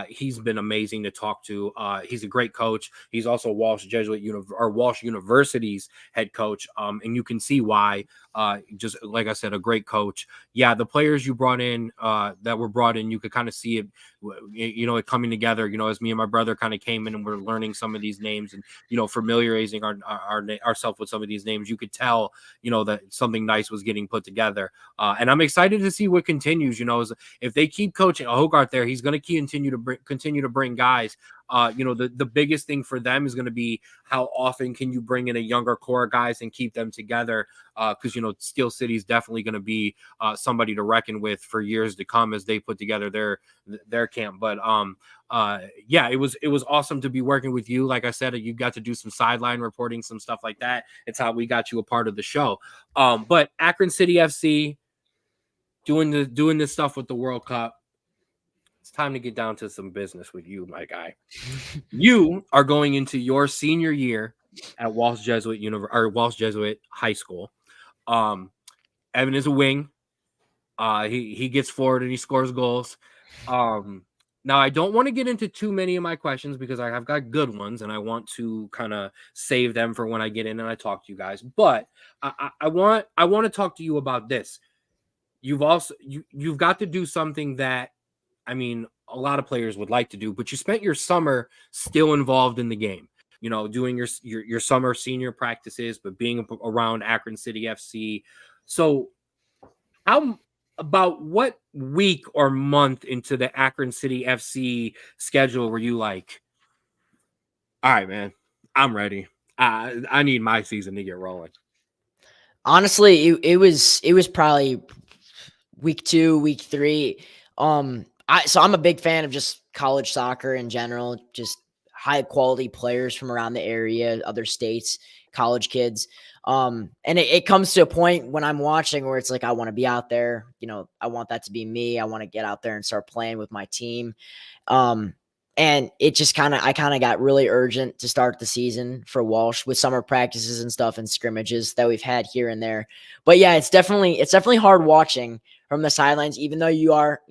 [SPEAKER 1] He's been amazing to talk to. He's a great coach. He's also Walsh Walsh University's head coach. And you can see why. Just like I said, a great coach. Yeah, the players you brought in that were brought in, you could kind of see it, it coming together. As me and my brother kind of came in and we're learning some of these names and familiarizing ourselves with some of these names. You could tell that something nice was getting put together. And I'm excited to see what continues. If they keep coaching Hogarth there, he's going to continue to bring guys. The biggest thing for them is going to be how often can you bring in a younger core guys and keep them together? Because Steel City is definitely going to be somebody to reckon with for years to come as they put together their camp. But yeah, it was awesome to be working with you. Like I said, you got to do some sideline reporting, some stuff like that. It's how we got you a part of the show. But Akron City FC doing this stuff with the World Cup. It's time to get down to some business with you, my guy. You are going into your senior year at Walsh Jesuit Walsh Jesuit High School. Evan is a wing. He gets forward and he scores goals. Now I don't want to get into too many of my questions because I've got good ones and I want to kind of save them for when I get in and I talk to you guys. But I want to talk to you about this. You've got to do something that, a lot of players would like to do, but you spent your summer still involved in the game, doing your summer senior practices, but being around Akron City FC. So how about what week or month into the Akron City FC schedule were you like, all right, man, I'm ready. I need my season to get rolling.
[SPEAKER 2] Honestly, it was probably week 2, week 3. I'm a big fan of just college soccer in general, just high quality players from around the area, other states, college kids. And it comes to a point when I'm watching where it's like, I want to be out there. I want that to be me. I want to get out there and start playing with my team. And it just I kind of got really urgent to start the season for Walsh with summer practices and stuff and scrimmages that we've had here and there. But yeah, it's definitely hard watching from the sidelines, even though you are,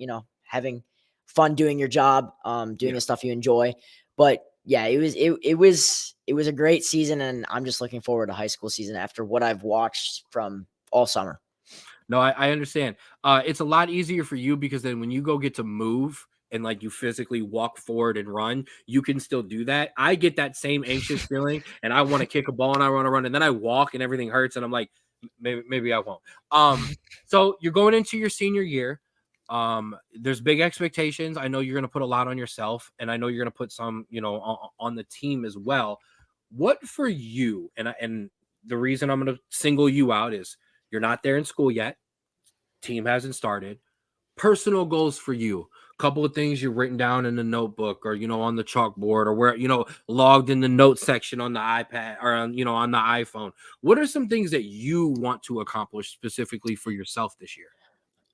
[SPEAKER 2] having fun doing your job, doing the stuff you enjoy. But yeah, it was a great season, and I'm just looking forward to high school season after what I've watched from all summer.
[SPEAKER 1] No, I understand. It's a lot easier for you because then when you go get to move and like you physically walk forward and run, you can still do that. I get that same anxious feeling and I want to kick a ball and I want to run and then I walk and everything hurts and I'm like, maybe I won't. So you're going into your senior year. There's big expectations. I know you're going to put a lot on yourself and I know you're going to put some, on the team as well. What for you? And the reason I'm going to single you out is you're not there in school yet. Team hasn't started. Personal goals for you. Couple of things you've written down in the notebook or, on the chalkboard or where, logged in the notes section on the iPad or on the iPhone. What are some things that you want to accomplish specifically for yourself this year?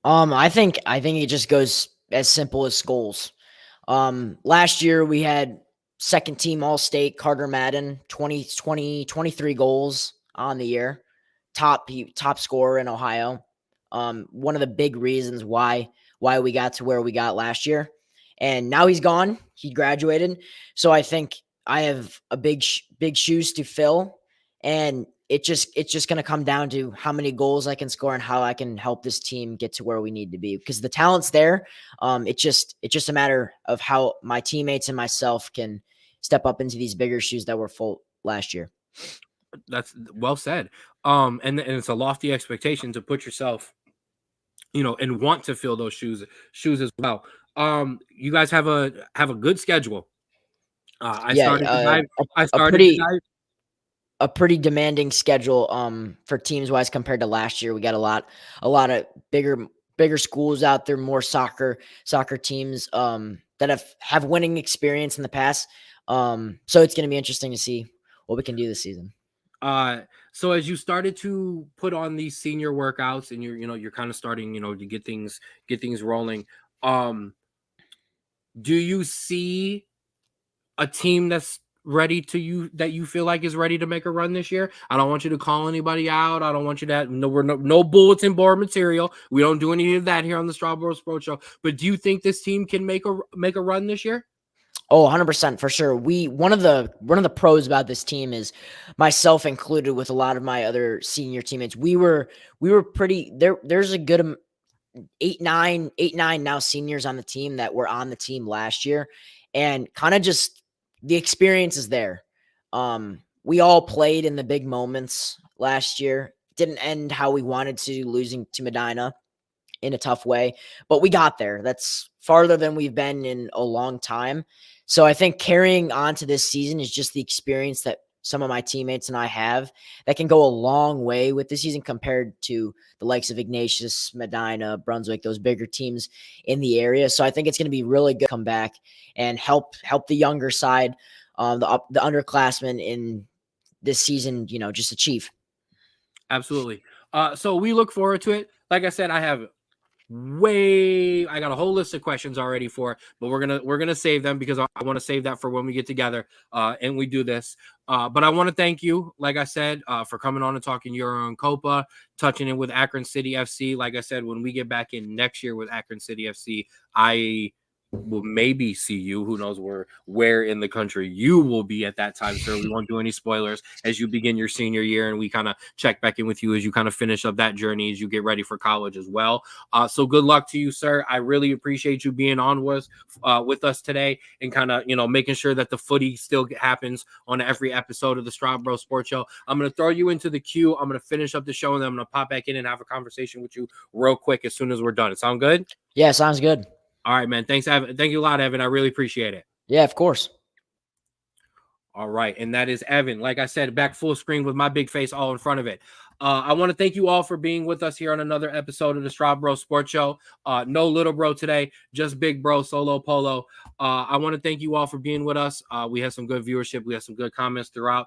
[SPEAKER 2] I think it just goes as simple as goals. Last year we had second team All State Carter Madden, 23 goals on the year, top scorer in Ohio. One of the big reasons why we got to where we got last year, and now he's gone. He graduated, so I think I have a big shoes to fill, and it's just going to come down to how many goals I can score and how I can help this team get to where we need to be because the talent's there. It's just a matter of how my teammates and myself can step up into these bigger shoes that were full last year.
[SPEAKER 1] That's well said. And it's a lofty expectation to put yourself, and want to fill those shoes as well. You guys have a good schedule. I started to dive.
[SPEAKER 2] A pretty demanding schedule for teams wise compared to last year. We got a lot of bigger schools out there, more soccer teams that have winning experience in the past. So it's going to be interesting to see what we can do this season.
[SPEAKER 1] So as you started to put on these senior workouts and you're kind of starting, to get things rolling. Do you see a team that you feel like is ready to make a run this year? I don't want you to call anybody out. I don't want you to we're no bulletin board material. We don't do any of that here on the Straub Sports Show. But do you think this team can make a run this year?
[SPEAKER 2] Oh, 100% for sure. One of the pros about this team is myself included with a lot of my other senior teammates. We were pretty there. There's a good 8-9 now seniors on the team that were on the team last year, and kind of just the experience is there. We all played in the big moments last year. Didn't end how we wanted to, losing to Medina in a tough way, but we got there. That's farther than we've been in a long time. So I think carrying on to this season is just the experience that some of my teammates and I have that can go a long way with this season compared to the likes of Ignatius, Medina, Brunswick, those bigger teams in the area. So I think it's going to be really good to come back and help the younger side, the underclassmen in this season, just achieve.
[SPEAKER 1] Absolutely. So we look forward to it. Like I said, I got a whole list of questions already for it, but we're gonna save them because I want to save that for when we get together and we do this. But I want to thank you, like I said, for coming on and talking Euro and Copa, touching in with Akron City FC. Like I said, when we get back in next year with Akron City FC, I will maybe see you. Who knows where in the country you will be at that time, sir. We won't do any spoilers as you begin your senior year, and we kind of check back in with you as you kind of finish up that journey as you get ready for college as well. So good luck to you, sir. I really appreciate you being on with us today and kind of, making sure that the footy still happens on every episode of the Straub Sports Show. I'm going to throw you into the queue. I'm going to finish up the show, and then I'm going to pop back in and have a conversation with you real quick as soon as we're done. It sound good?
[SPEAKER 2] Yeah, sounds good.
[SPEAKER 1] All right, man. Thanks, Evan. Thank you a lot, Evan. I really appreciate it.
[SPEAKER 2] Yeah, of course.
[SPEAKER 1] All right, and that is Evan. Like I said, back full screen with my big face all in front of it. I want to thank you all for being with us here on another episode of the Straub Sports Show. No little bro today, just big bro solo polo. I want to thank you all for being with us. We had some good viewership. We had some good comments throughout.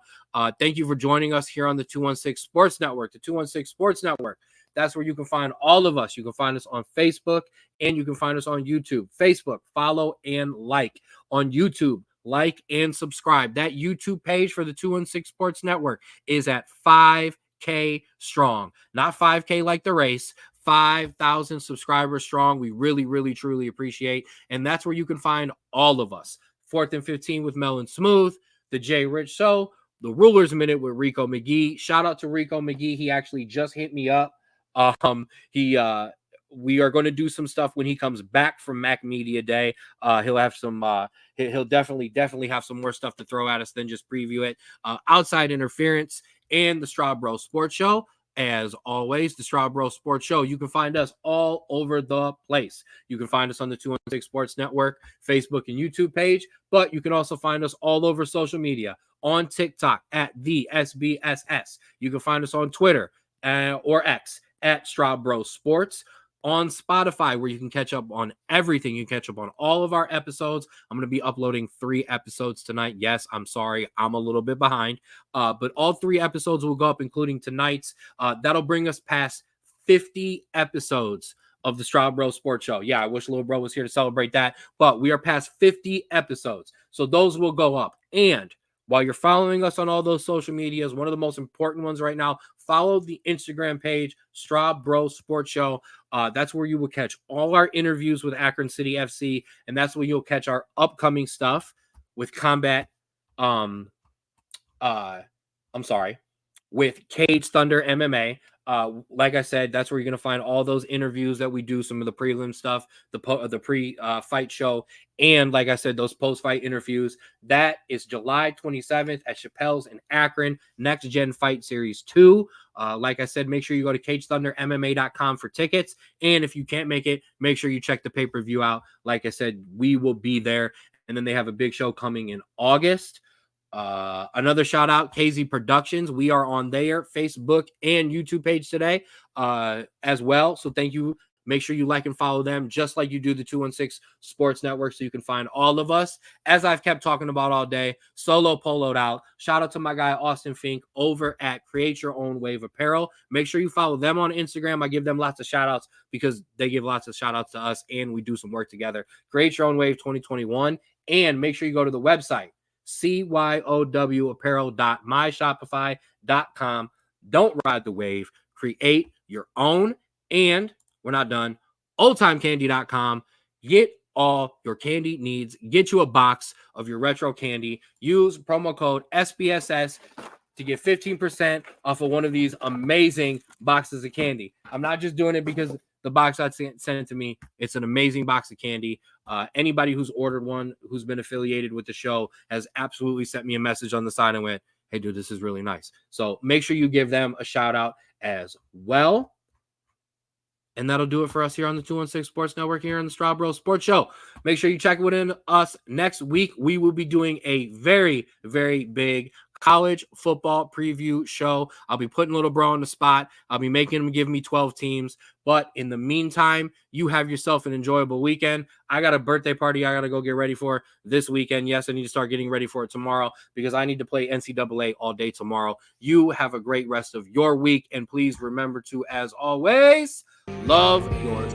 [SPEAKER 1] Thank you for joining us here on the 216 Sports Network, the 216 Sports Network. That's where you can find all of us. You can find us on Facebook and you can find us on YouTube. Facebook, follow and like. On YouTube, like and subscribe. That YouTube page for the 216 Sports Network is at 5K strong. Not 5K like the race, 5,000 subscribers strong. We really, really, truly appreciate. And that's where you can find all of us. 4th and 15 with Mel and Smooth, the Jay Rich Show, the Ruler's Minute with Rico McGee. Shout out to Rico McGee. He actually just hit me up. We are going to do some stuff when he comes back from Mac Media Day. He'll have some, he'll definitely have some more stuff to throw at us than just preview it. Outside Interference and the Straub Sports Show. As always, the Straub Sports Show. You can find us all over the place. You can find us on the 216 Sports Network, Facebook and YouTube page, but you can also find us all over social media on TikTok at the SBSS. You can find us on Twitter or X at Straub Sports, on Spotify, where you can catch up on everything. You can catch up on all of our episodes. I'm going to be uploading 3 episodes tonight. Yes, I'm sorry. I'm a little bit behind, but all 3 episodes will go up, including tonight's. That'll bring us past 50 episodes of the Straub Sports Show. Yeah, I wish Little Bro was here to celebrate that, but we are past 50 episodes. So those will go up. And while you're following us on all those social medias, one of the most important ones right now, follow the Instagram page, Straub Sports Show. That's where you will catch all our interviews with Akron City FC, and that's where you'll catch our upcoming stuff with Combat. With Cage Thunder MMA. Like I said, that's where you're going to find all those interviews that we do, some of the prelim stuff, the pre-fight show, and like I said, those post-fight interviews. That is July 27th at Chappelle's in Akron, Next Gen Fight Series 2. Like I said, make sure you go to CageThunderMMA.com for tickets, and if you can't make it, make sure you check the pay-per-view out. Like I said, we will be there, and then they have a big show coming in August. Another shout out, KZ Productions. We are on their Facebook and YouTube page today as well. So thank you. Make sure you like and follow them just like you do the 216 Sports Network so you can find all of us. As I've kept talking about all day, solo poloed out. Shout out to my guy, Austin Fink, over at Create Your Own Wave Apparel. Make sure you follow them on Instagram. I give them lots of shout outs because they give lots of shout outs to us and we do some work together. Create Your Own Wave 2021. And make sure you go to the website, CYOWapparel.myshopify.com. Don't ride the wave. Create your own. And we're not done. Oldtimecandy.com. Get all your candy needs. Get you a box of your retro candy. Use promo code SBSS to get 15% off of one of these amazing boxes of candy. I'm not just doing it because the box I sent it to me. It's an amazing box of candy. Anybody who's ordered one, who's been affiliated with the show, has absolutely sent me a message on the side and went, hey, dude, this is really nice. So make sure you give them a shout out as well. And that'll do it for us here on the 216 Sports Network here on the Straub Sports Show. Make sure you check in us next week. We will be doing a very, very big college football preview show. I'll be putting Little Bro on the spot. I'll be making him give me 12 teams. But in the meantime, you have yourself an enjoyable weekend. I got a birthday party I got to go get ready for this weekend. Yes, I need to start getting ready for it tomorrow because I need to play NCAA all day tomorrow. You have a great rest of your week. And please remember to, as always, love yours.